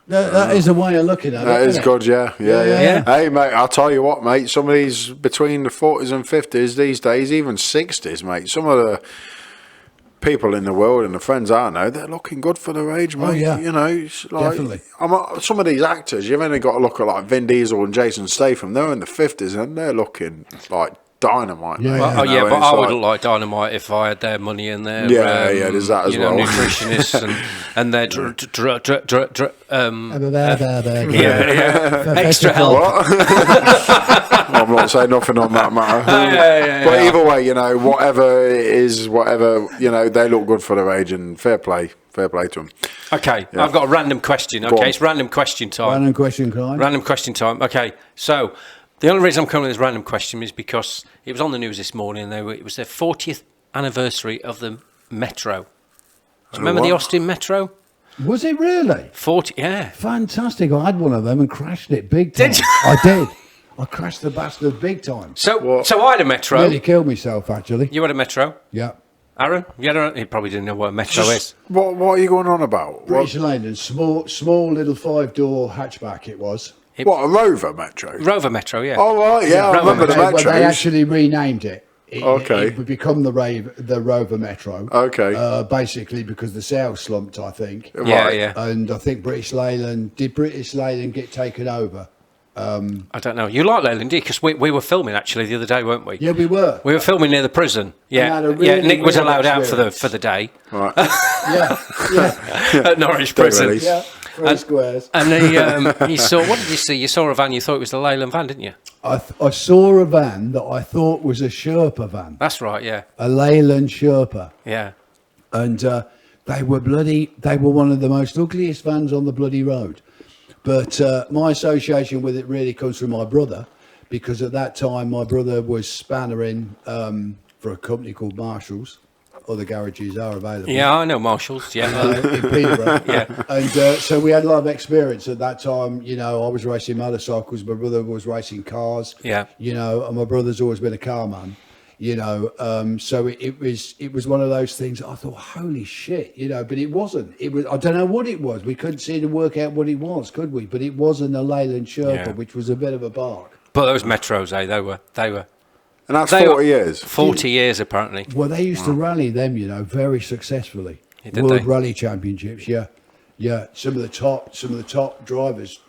[SPEAKER 3] That is a way of looking at it.
[SPEAKER 2] That is
[SPEAKER 3] isn't
[SPEAKER 2] good,
[SPEAKER 3] it?
[SPEAKER 2] yeah. Hey, mate, I'll tell you what, mate, some of these between the 40s and 50s these days, even 60s, mate, some of the people in the world and the friends I know, they're looking good for their age, mate.
[SPEAKER 3] Oh, yeah.
[SPEAKER 2] You know, it's like,
[SPEAKER 3] Definitely.
[SPEAKER 2] Some of these actors, you've only got to look at like Vin Diesel and Jason Statham, they're in the 50s and they're looking like Dynamite.
[SPEAKER 3] Yeah.
[SPEAKER 2] mate,
[SPEAKER 1] Well,
[SPEAKER 2] you know,
[SPEAKER 1] but
[SPEAKER 2] and
[SPEAKER 1] I
[SPEAKER 2] it's
[SPEAKER 1] wouldn't like Dynamite if I had their money and their
[SPEAKER 2] there's that as well.
[SPEAKER 1] nutritionists and their
[SPEAKER 3] Yeah.
[SPEAKER 1] extra help.
[SPEAKER 2] I'm not saying nothing on that matter. But either way, you know, whatever it is, you know, they look good for their age, and fair play to them.
[SPEAKER 1] Okay,
[SPEAKER 2] Yeah.
[SPEAKER 1] I've got a random question.
[SPEAKER 2] Go on.
[SPEAKER 1] Okay, it's random question time.
[SPEAKER 3] Random question, Clive.
[SPEAKER 1] Random question time. Okay, so the only reason I'm coming with this random question is because it was on the news this morning. It was their 40th anniversary of the Metro. Do you remember the Austin Metro?
[SPEAKER 3] Was it really?
[SPEAKER 1] 40, yeah.
[SPEAKER 3] Fantastic. I had one of them and crashed it big time.
[SPEAKER 1] Did you?
[SPEAKER 3] I did. I crashed the bastard big time.
[SPEAKER 1] So I had a Metro.
[SPEAKER 3] Nearly killed myself, actually.
[SPEAKER 1] You had a Metro.
[SPEAKER 3] Yeah.
[SPEAKER 1] Aaron, you had a, he probably didn't know what a Metro is.
[SPEAKER 2] What are you going on about?
[SPEAKER 3] British Leyland, small little 5-door hatchback it was.
[SPEAKER 2] What, a Rover Metro?
[SPEAKER 1] Rover Metro, yeah.
[SPEAKER 2] Oh, right, yeah, I remember the
[SPEAKER 3] Well, they
[SPEAKER 2] Metros.
[SPEAKER 3] actually renamed it.
[SPEAKER 2] Okay.
[SPEAKER 3] It would become the Rover Metro.
[SPEAKER 2] Okay.
[SPEAKER 3] Basically because the sales slumped, I think.
[SPEAKER 1] Yeah,
[SPEAKER 2] Right.
[SPEAKER 1] yeah.
[SPEAKER 3] And I think British Leyland get taken over?
[SPEAKER 1] I don't know. You like Leyland, because we were filming actually the other day, weren't we?
[SPEAKER 3] Yeah, we were.
[SPEAKER 1] We were filming near the prison. Yeah,
[SPEAKER 3] had a really
[SPEAKER 1] Nick was
[SPEAKER 3] weird
[SPEAKER 1] allowed out
[SPEAKER 3] experience.
[SPEAKER 1] for the day
[SPEAKER 2] Right.
[SPEAKER 3] Yeah.
[SPEAKER 1] at Norwich Prison.
[SPEAKER 2] release.
[SPEAKER 3] Yeah. 3 squares.
[SPEAKER 1] And he saw. What did you see? You saw a van. You thought it was the Leyland van, didn't you?
[SPEAKER 3] I saw a van that I thought was a Sherpa van,
[SPEAKER 1] That's right. Yeah,
[SPEAKER 3] a Leyland Sherpa,
[SPEAKER 1] yeah.
[SPEAKER 3] and they were one of the most ugliest vans on the bloody road. But my association with it really comes from my brother, because at that time my brother was spannering for a company called Marshalls. Other garages are available.
[SPEAKER 1] Yeah, I know Marshalls. Yeah,
[SPEAKER 3] In Peterborough.
[SPEAKER 1] Yeah.
[SPEAKER 3] And so we had a lot of experience at that time. You know, I was racing motorcycles, my brother was racing cars.
[SPEAKER 1] Yeah.
[SPEAKER 3] You know, and my brother's always been a car man. You know, so it was one of those things. I thought, holy shit, you know, but it wasn't. It was. I don't know what it was. We couldn't seem to work out what it was, could we? But it wasn't a Leyland Sherpa,
[SPEAKER 1] Yeah.
[SPEAKER 3] which was a bit of a bark.
[SPEAKER 1] But those Metros, they were.
[SPEAKER 2] And that's
[SPEAKER 1] They
[SPEAKER 2] 40 years.
[SPEAKER 1] 40 years apparently.
[SPEAKER 3] Well, they used to rally them, you know, very successfully.
[SPEAKER 1] Yeah, did
[SPEAKER 3] World
[SPEAKER 1] they?
[SPEAKER 3] Rally Championships, yeah. Some of the top drivers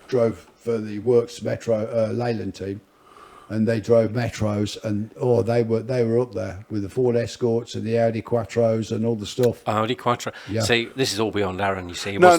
[SPEAKER 3] drove for the Works Metro Leyland team, and they drove Metros, and they were up there with the Ford Escorts and the Audi Quattros and all the stuff.
[SPEAKER 1] Audi Quattro.
[SPEAKER 3] Yeah.
[SPEAKER 1] See, this is all beyond Aaron, you see.
[SPEAKER 2] No.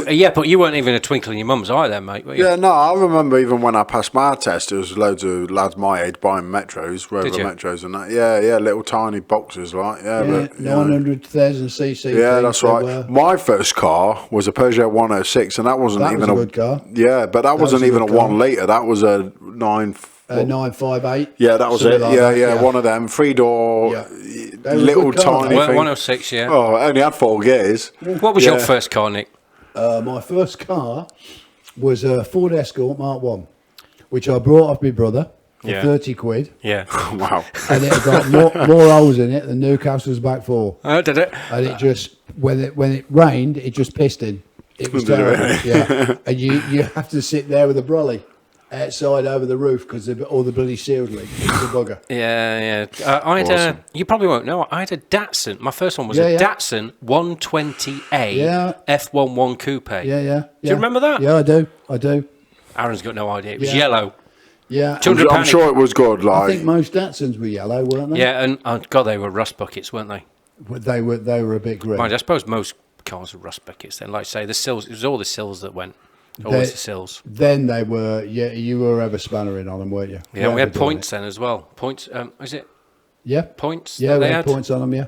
[SPEAKER 1] Yeah, but you weren't even a twinkle in your mum's eye then, mate, were you?
[SPEAKER 2] Yeah, no, I remember even when I passed my test, there was loads of lads my age buying Metros, Rover
[SPEAKER 1] Did you?
[SPEAKER 2] Metros and that. Yeah, little tiny boxes, like,
[SPEAKER 3] Yeah,
[SPEAKER 2] but, you know.
[SPEAKER 3] 900,000 cc.
[SPEAKER 2] Yeah,
[SPEAKER 3] things
[SPEAKER 2] that's
[SPEAKER 3] they
[SPEAKER 2] right.
[SPEAKER 3] were.
[SPEAKER 2] My first car was a Peugeot 106, and that wasn't
[SPEAKER 3] That
[SPEAKER 2] even
[SPEAKER 3] was a good car.
[SPEAKER 2] Yeah, but that wasn't
[SPEAKER 3] was a
[SPEAKER 2] even a
[SPEAKER 3] good car.
[SPEAKER 2] 1 litre. That was a
[SPEAKER 3] 958.
[SPEAKER 2] Yeah, that was
[SPEAKER 3] something
[SPEAKER 2] it.
[SPEAKER 3] like
[SPEAKER 2] Yeah,
[SPEAKER 3] that,
[SPEAKER 2] one of them 3-door,
[SPEAKER 3] Yeah. They were
[SPEAKER 2] little
[SPEAKER 3] good cars.
[SPEAKER 2] tiny thing.
[SPEAKER 1] 106, yeah.
[SPEAKER 2] Oh, it only had 4 gears.
[SPEAKER 1] What was your
[SPEAKER 2] Yeah.
[SPEAKER 1] first car, Nick?
[SPEAKER 3] My first car was a Ford Escort Mark 1, which I brought off my brother for
[SPEAKER 1] Yeah.
[SPEAKER 3] 30 quid.
[SPEAKER 1] Yeah.
[SPEAKER 2] Wow.
[SPEAKER 3] And it got more holes in it than Newcastle's back 4.
[SPEAKER 1] Oh, did it?
[SPEAKER 3] And it just, when it rained, it just pissed in. It was
[SPEAKER 2] Did it
[SPEAKER 3] terrible.
[SPEAKER 2] really?
[SPEAKER 3] Yeah. And you have to sit there with a brolly outside over the roof because all the bloody seals leak. It's a bugger.
[SPEAKER 1] Yeah. I had
[SPEAKER 2] Awesome.
[SPEAKER 1] you probably won't know, I had a Datsun. My first one was
[SPEAKER 3] Yeah,
[SPEAKER 1] a
[SPEAKER 3] yeah.
[SPEAKER 1] Datsun 120A
[SPEAKER 3] Yeah.
[SPEAKER 1] F11 Coupe.
[SPEAKER 3] Yeah.
[SPEAKER 1] Do you remember that?
[SPEAKER 3] Yeah, I do.
[SPEAKER 1] Aaron's got no idea. It was
[SPEAKER 3] Yeah.
[SPEAKER 1] yellow.
[SPEAKER 3] Yeah.
[SPEAKER 1] £200
[SPEAKER 2] I'm sure it was good.
[SPEAKER 3] I think
[SPEAKER 2] Like,
[SPEAKER 3] most Datsuns were yellow, weren't they?
[SPEAKER 1] Yeah, and oh God, they were rust buckets, weren't they?
[SPEAKER 3] They were a bit green.
[SPEAKER 1] Mind, I suppose most cars were rust buckets then. Like I say, the sills, it was all the sills that went. Always the sills.
[SPEAKER 3] Then they were, you were ever spannering on them, weren't you?
[SPEAKER 1] Yeah, we
[SPEAKER 3] Ever
[SPEAKER 1] had
[SPEAKER 3] doing
[SPEAKER 1] points
[SPEAKER 3] it.
[SPEAKER 1] then as well. Points, is it
[SPEAKER 3] Yeah.
[SPEAKER 1] points?
[SPEAKER 3] Yeah,
[SPEAKER 1] that
[SPEAKER 3] we
[SPEAKER 1] they
[SPEAKER 3] had points on them, yeah.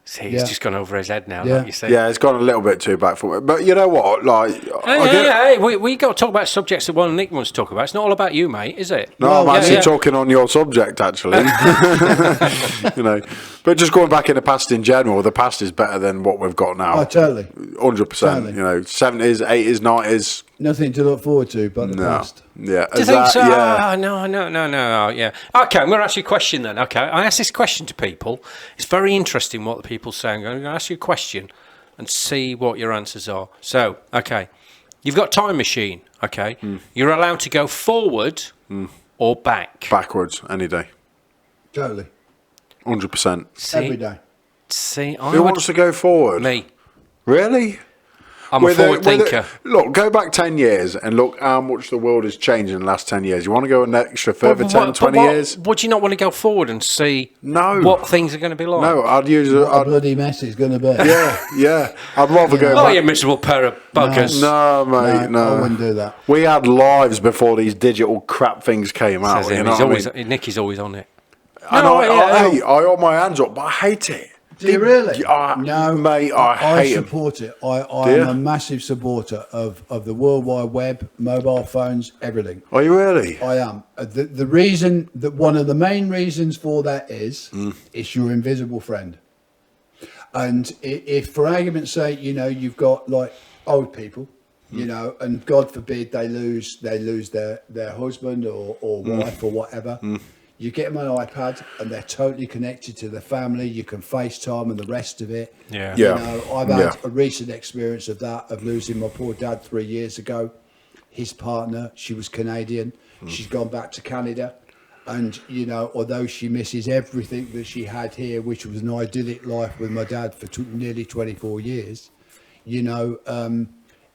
[SPEAKER 1] See, he's
[SPEAKER 3] Yeah.
[SPEAKER 1] just gone over his head now,
[SPEAKER 3] Yeah.
[SPEAKER 1] like you say.
[SPEAKER 2] yeah, it's gone a little bit too back for me. But you know what? Like,
[SPEAKER 1] Hey, we got to talk about subjects that one and Nick wants to talk about. It's not all about you, mate, is it?
[SPEAKER 2] No,
[SPEAKER 3] Well,
[SPEAKER 2] I'm actually
[SPEAKER 1] yeah.
[SPEAKER 2] talking on your subject, actually. You know, but just going back in the past in general, the past is better than what we've got now.
[SPEAKER 3] Oh, totally.
[SPEAKER 2] 100%.
[SPEAKER 3] Totally.
[SPEAKER 2] You know, 70s, 80s, 90s.
[SPEAKER 3] Nothing to look forward to but the
[SPEAKER 2] No.
[SPEAKER 3] past.
[SPEAKER 2] Yeah.
[SPEAKER 1] Do you
[SPEAKER 2] Is
[SPEAKER 1] think
[SPEAKER 2] that-
[SPEAKER 1] so?
[SPEAKER 2] Yeah.
[SPEAKER 1] Oh, no, yeah. Okay, I'm going to ask you a question then, okay? I ask this question to people. It's very interesting what the people say. I'm going to ask you a question and see what your answers are. So, okay, you've got time machine, okay? You're allowed to go forward or back.
[SPEAKER 2] Backwards, any day.
[SPEAKER 3] Totally.
[SPEAKER 2] 100%.
[SPEAKER 1] See,
[SPEAKER 3] Every day.
[SPEAKER 1] See, I
[SPEAKER 2] Who
[SPEAKER 1] would...
[SPEAKER 2] wants to go forward?
[SPEAKER 1] Me.
[SPEAKER 2] Really?
[SPEAKER 1] I'm a forward thinker.
[SPEAKER 2] Look, go back 10 years and look how much the world has changed in the last 10 years. You want to go an extra further 20 years?
[SPEAKER 1] Would you not want to go forward and see
[SPEAKER 2] No.
[SPEAKER 1] what things are going to be like?
[SPEAKER 2] No, I'd use
[SPEAKER 3] What a bloody mess it's going to be.
[SPEAKER 2] Yeah. I'd rather go
[SPEAKER 1] Oh,
[SPEAKER 2] back.
[SPEAKER 1] you miserable pair of buggers.
[SPEAKER 2] No, mate, no.
[SPEAKER 3] I wouldn't do that.
[SPEAKER 2] We had lives before these digital crap things came out.
[SPEAKER 1] Says him.
[SPEAKER 2] You know
[SPEAKER 1] He's
[SPEAKER 2] what I
[SPEAKER 1] always,
[SPEAKER 2] mean?
[SPEAKER 1] Nicky's always on it.
[SPEAKER 2] And I hold my hands up, but I hate it.
[SPEAKER 3] Do you really?
[SPEAKER 2] No, mate, I hate it.
[SPEAKER 3] support it. I am a massive supporter of the World Wide Web, mobile phones, everything.
[SPEAKER 2] Are you really?
[SPEAKER 3] I am. The reason that one of the main reasons for that is it's your invisible friend. And if for argument's sake, you've got like old people, and God forbid they lose their husband or wife or whatever. You get them an iPad and they're totally connected to their family. You can FaceTime and the rest of it.
[SPEAKER 1] Yeah.
[SPEAKER 3] I've had a recent experience of that, of losing my poor dad 3 years ago. His partner, she was Canadian. She's gone back to Canada. And, although she misses everything that she had here, which was an idyllic life with my dad for nearly 24 years,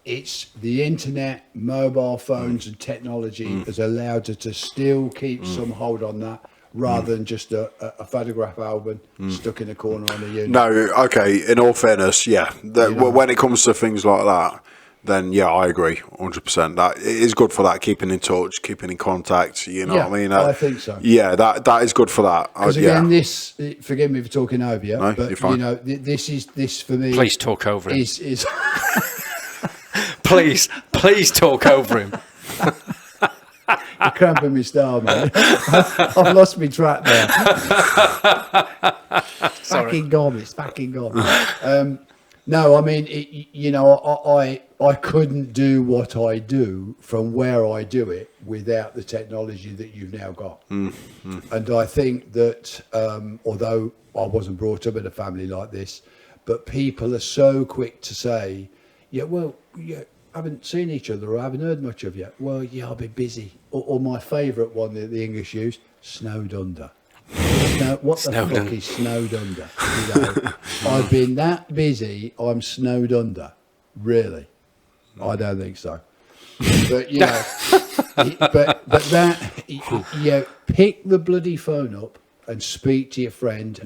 [SPEAKER 3] it's the internet, mobile phones and technology has allowed her to still keep some hold on that rather than just a photograph album stuck in a corner on a unit.
[SPEAKER 2] No, okay, in all fairness, when it comes to things like that, then I agree 100%. That it is good for that, keeping in touch, keeping in contact, what I mean?
[SPEAKER 3] I think so.
[SPEAKER 2] Yeah, that is good for that.
[SPEAKER 3] Because again, this, forgive me for talking over you,
[SPEAKER 2] No,
[SPEAKER 3] but
[SPEAKER 2] you're fine.
[SPEAKER 3] This for me...
[SPEAKER 1] Please talk over him.
[SPEAKER 3] Is
[SPEAKER 1] Please talk over him.
[SPEAKER 3] You're cramping me style, man. I've lost my track there. Fucking gone. It's fucking gone. No, I mean, I couldn't do what I do from where I do it without the technology that you've now got. And I think that although I wasn't brought up in a family like this, but people are so quick to say, haven't seen each other or haven't heard much of you. Well, I've been busy. Or my favourite one that the English use, snowed under. What the fuck is snowed under? I've been that busy, I'm snowed under. Really? I don't think so. But, but that, pick the bloody phone up and speak to your friend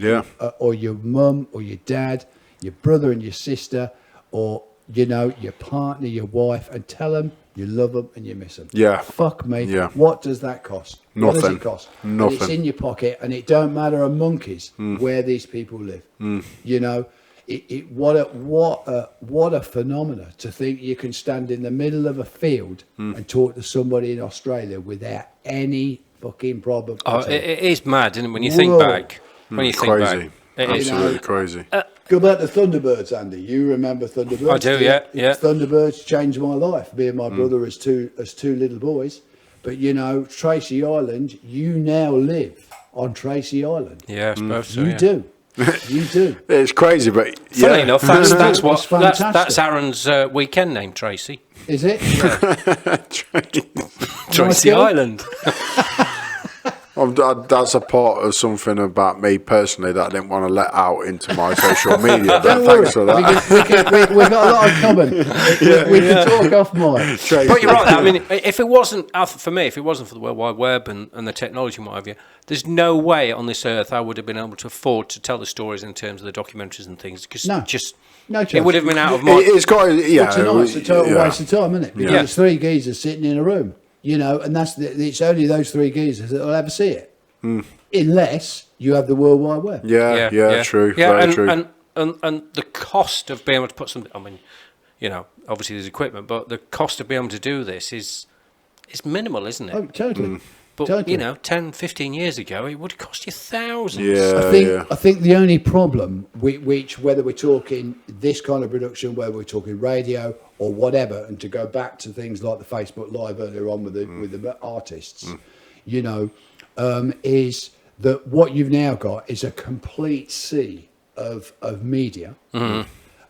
[SPEAKER 3] or your mum or your dad, your brother and your sister, or your partner, your wife, and tell them you love them and you miss them.
[SPEAKER 2] Yeah.
[SPEAKER 3] Fuck me.
[SPEAKER 2] Yeah.
[SPEAKER 3] What does that cost?
[SPEAKER 2] Nothing.
[SPEAKER 3] What does it cost?
[SPEAKER 2] Nothing.
[SPEAKER 3] And it's in your pocket, and it don't matter a monkey's where these people live. What a phenomena to think you can stand in the middle of a field and talk to somebody in Australia without any fucking problem.
[SPEAKER 1] It is mad, isn't it? When you think back.
[SPEAKER 2] Crazy. Absolutely crazy.
[SPEAKER 3] Go back to Thunderbirds, Andy. You remember Thunderbirds?
[SPEAKER 1] I do, yeah.
[SPEAKER 3] Thunderbirds changed my life. Me and my brother as two little boys. But Tracy Island. You now live on Tracy Island.
[SPEAKER 1] Yeah, I suppose so.
[SPEAKER 3] You do. You do.
[SPEAKER 2] It's crazy, but
[SPEAKER 1] Funny enough, that's what
[SPEAKER 3] fantastic.
[SPEAKER 1] that's Aaron's weekend name, Tracy.
[SPEAKER 3] Is it?
[SPEAKER 1] Tracy Island.
[SPEAKER 2] That's a part of something about me personally that I didn't want to let out into my social media. But
[SPEAKER 3] Don't
[SPEAKER 2] thanks
[SPEAKER 3] worry.
[SPEAKER 2] for that.
[SPEAKER 3] We've got a lot in common. We can talk off mic.
[SPEAKER 1] But you're right. I mean, if it wasn't for me, if it wasn't for the World Wide Web and the technology and what have you, there's no way on this earth I would have been able to afford to tell the stories in terms of the documentaries and things. Because
[SPEAKER 3] No chance.
[SPEAKER 1] it would have been out of my.
[SPEAKER 2] It's got
[SPEAKER 3] Tonight's a total waste of time, isn't it? Because
[SPEAKER 1] Yeah.
[SPEAKER 3] it's three geezers sitting in a room, and it's only those three geezers that will ever see it, unless you have the World Wide Web.
[SPEAKER 2] Yeah, true.
[SPEAKER 1] Yeah,
[SPEAKER 2] very
[SPEAKER 1] and,
[SPEAKER 2] true.
[SPEAKER 1] And the cost of being able to put something. I mean, obviously there's equipment, but the cost of being able to do this is minimal, isn't it?
[SPEAKER 3] Oh, totally.
[SPEAKER 1] But
[SPEAKER 3] Totally.
[SPEAKER 1] 10, 15 years ago, it would cost you thousands.
[SPEAKER 3] I think the only problem, which whether we're talking this kind of production, whether we're talking radio or whatever, and to go back to things like the Facebook Live earlier on with the artists, is that what you've now got is a complete sea of media, and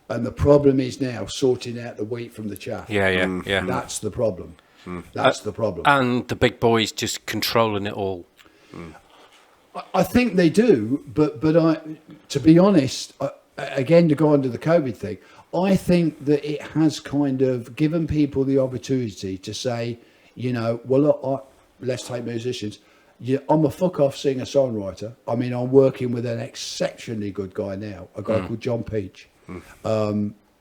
[SPEAKER 3] the problem is now sorting out the wheat from the chaff.
[SPEAKER 1] Yeah.
[SPEAKER 3] That's the problem. That's the problem.
[SPEAKER 1] And the big boys just controlling it all.
[SPEAKER 3] I think they do, but to be honest, again, to go on to the COVID thing, I think that it has kind of given people the opportunity to say, you know, well, look, let's take musicians. Yeah, I'm a fuck-off singer-songwriter. I mean, I'm working with an exceptionally good guy now, a guy called John Peach.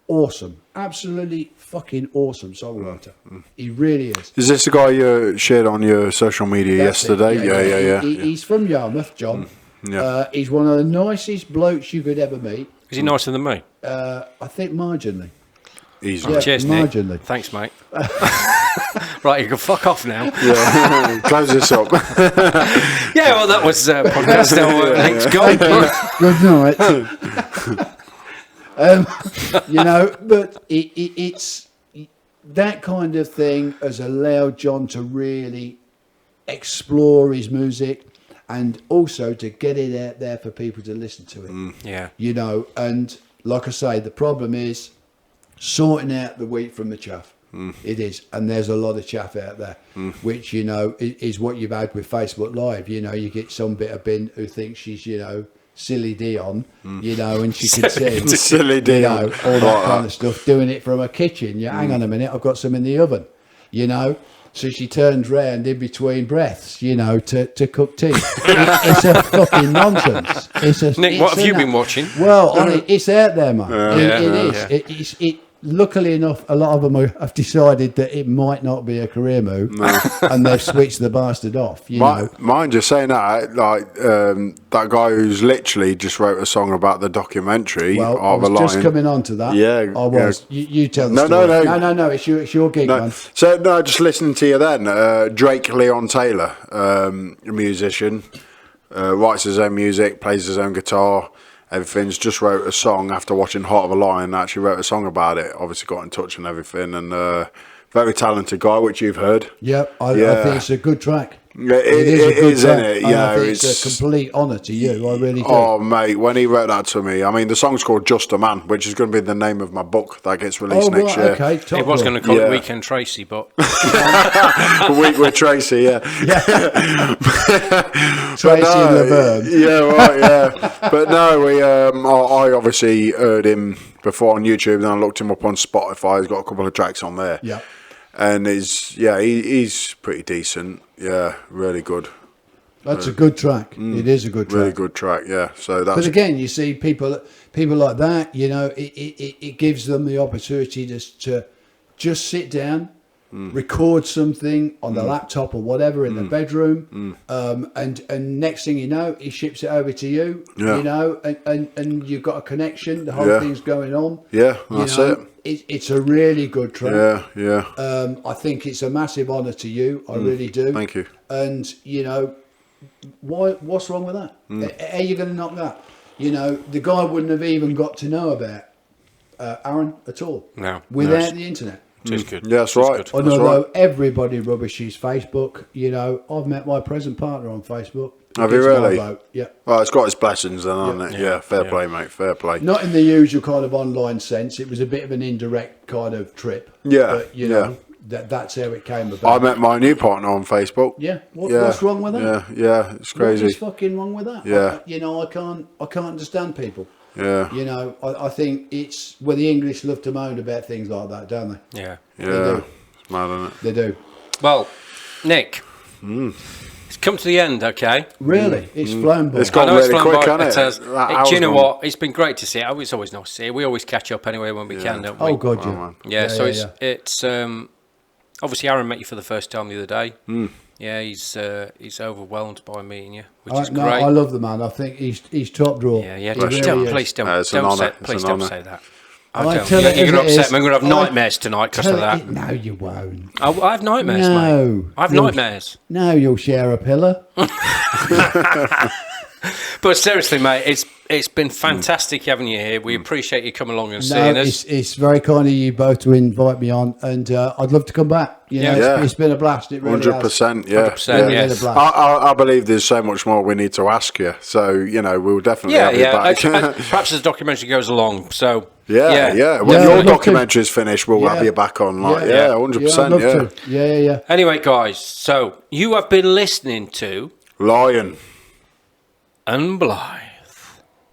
[SPEAKER 3] Awesome. Absolutely fucking awesome songwriter. He really is.
[SPEAKER 2] Is this the guy you shared on your social media yesterday? Yeah.
[SPEAKER 3] He's from Yarmouth, John. He's one of the nicest blokes you could ever meet.
[SPEAKER 1] Is he nicer than me?
[SPEAKER 3] I think marginally.
[SPEAKER 2] Easy.
[SPEAKER 3] Yeah,
[SPEAKER 1] Cheers, Nick.
[SPEAKER 3] marginally.
[SPEAKER 1] Thanks, mate. Right, you can fuck off now.
[SPEAKER 2] Yeah. Close this up.
[SPEAKER 1] Yeah, well, that was podcast. Nick's gone.
[SPEAKER 3] Good night. You know, but it's that kind of thing has allowed John to really explore his music and also to get it out there for people to listen to it.
[SPEAKER 1] Yeah.
[SPEAKER 3] You know, and like I say, the problem is sorting out the wheat from the chaff. It is, and there's a lot of chaff out there, which, you know, is what you've had with Facebook Live. You know, you get some bit of bin who thinks she's, you know, silly Dion, you know, and she can sing,
[SPEAKER 2] Silly Dion,
[SPEAKER 3] you know, all that kind of stuff, doing it from her kitchen. Yeah, hang on a minute, I've got some in the oven, you know. So she turns round in between breaths, you know, to cook tea. It's a fucking nonsense.
[SPEAKER 1] Nick, what have you been watching?
[SPEAKER 3] Well, it's out there, man. It is.
[SPEAKER 1] Yeah.
[SPEAKER 3] Luckily enough, a lot of them have decided that it might not be a career move, and they've switched the bastard off. You know,
[SPEAKER 2] mind just saying that, like that guy who's literally just wrote a song about the documentary.
[SPEAKER 3] Well, I was just coming on to that.
[SPEAKER 2] Yeah,
[SPEAKER 3] I was.
[SPEAKER 2] Yeah.
[SPEAKER 3] You tell the story.
[SPEAKER 2] No.
[SPEAKER 3] It's your gig, man.
[SPEAKER 2] So no, just listening to you then. Drake Leon Taylor, a musician, writes his own music, plays his own guitar. Everything's just wrote a song after watching Heart of a Lion. Actually wrote a song about it. Obviously got in touch and everything. And very talented guy, which you've heard.
[SPEAKER 3] Yeah, I think it's a good track.
[SPEAKER 2] Yeah, it is, isn't it? Yeah,
[SPEAKER 3] I think it's a complete honour to you. I really do.
[SPEAKER 2] Oh, mate, when he wrote that to me, I mean, the song's called Just a Man, which is going to be the name of my book that gets released next year.
[SPEAKER 3] Okay,
[SPEAKER 1] it was going to call it Weekend Tracy, but
[SPEAKER 2] Week with Tracy, yeah.
[SPEAKER 3] Tracy and Laverne.
[SPEAKER 2] Yeah, right, yeah. But no, I obviously heard him before on YouTube, then I looked him up on Spotify. He's got a couple of tracks on there.
[SPEAKER 3] Yeah.
[SPEAKER 2] And he's pretty decent. Yeah, really good.
[SPEAKER 3] That's a good track. It is a good track.
[SPEAKER 2] Really good track, yeah. So that's.
[SPEAKER 3] But again, you see people like that. You know, it gives them the opportunity to just sit down, record something on the laptop or whatever in the bedroom, and next thing you know, he ships it over to you.
[SPEAKER 2] Yeah.
[SPEAKER 3] You know, and you've got a connection. The whole thing's going on.
[SPEAKER 2] Yeah, that's it.
[SPEAKER 3] It's a really good track.
[SPEAKER 2] Yeah.
[SPEAKER 3] I think it's a massive honour to you. I really do.
[SPEAKER 2] Thank you.
[SPEAKER 3] And you know, what's wrong with that? How are you going to knock that? You know, the guy wouldn't have even got to know about Aaron at all.
[SPEAKER 1] No.
[SPEAKER 3] Without the internet.
[SPEAKER 1] Just good.
[SPEAKER 2] Yeah, that's right.
[SPEAKER 1] Good.
[SPEAKER 3] And although everybody rubbishes Facebook, you know, I've met my present partner on Facebook.
[SPEAKER 2] Have you really?
[SPEAKER 3] Yeah.
[SPEAKER 2] Well, it's got its blessings then, hasn't it? Yeah, fair play, mate. Fair play.
[SPEAKER 3] Not in the usual kind of online sense. It was a bit of an indirect kind of trip.
[SPEAKER 2] Yeah.
[SPEAKER 3] But, you know, that's how it came about.
[SPEAKER 2] I met my new partner on Facebook.
[SPEAKER 3] Yeah. What's wrong with that?
[SPEAKER 2] Yeah, it's crazy.
[SPEAKER 3] What is fucking wrong with that?
[SPEAKER 2] Yeah.
[SPEAKER 3] I can't understand people.
[SPEAKER 2] Yeah.
[SPEAKER 3] You know, I think it's where the English love to moan about things like that, don't they?
[SPEAKER 1] Yeah.
[SPEAKER 2] Yeah. It's mad, isn't it?
[SPEAKER 3] They do.
[SPEAKER 1] Well, Nick, it's come to the end, okay?
[SPEAKER 3] Really? It's flown by.
[SPEAKER 2] It's gone really quick, hasn't it?
[SPEAKER 1] Do you know what? It's been great to see it. It's always nice to see it. We always catch up anyway when we can, don't we?
[SPEAKER 3] Oh, God, yeah.
[SPEAKER 1] Yeah, so it's obviously Aaron met you for the first time the other day. Yeah, he's overwhelmed by meeting you, which is great.
[SPEAKER 3] I love the man. I think he's top drawer.
[SPEAKER 1] Yeah.
[SPEAKER 3] Please
[SPEAKER 1] Don't say that.
[SPEAKER 3] I
[SPEAKER 1] don't.
[SPEAKER 3] tell it
[SPEAKER 1] You're going to
[SPEAKER 3] as it
[SPEAKER 1] upset
[SPEAKER 3] is.
[SPEAKER 1] me. I'm going to have nightmares tonight because of that.
[SPEAKER 3] No, you won't.
[SPEAKER 1] I have nightmares,
[SPEAKER 3] No.
[SPEAKER 1] mate. I have nightmares.
[SPEAKER 3] No, you'll share a pillow.
[SPEAKER 1] But seriously, mate, it's been fantastic having you here. We appreciate you coming along and seeing us.
[SPEAKER 3] It's very kind of you both to invite me on, and I'd love to come back. You know, it's been a blast. It really
[SPEAKER 2] 100%, yeah.
[SPEAKER 1] 100%, yes.
[SPEAKER 2] I believe there's so much more we need to ask you. So, you know, we'll definitely have you back.
[SPEAKER 1] Perhaps as the documentary goes along. So
[SPEAKER 2] Yeah. When your documentary's finished, we'll have you back on. 100%.
[SPEAKER 3] Yeah.
[SPEAKER 1] Anyway, guys, so you have been listening to
[SPEAKER 2] Lion
[SPEAKER 1] and Blithe.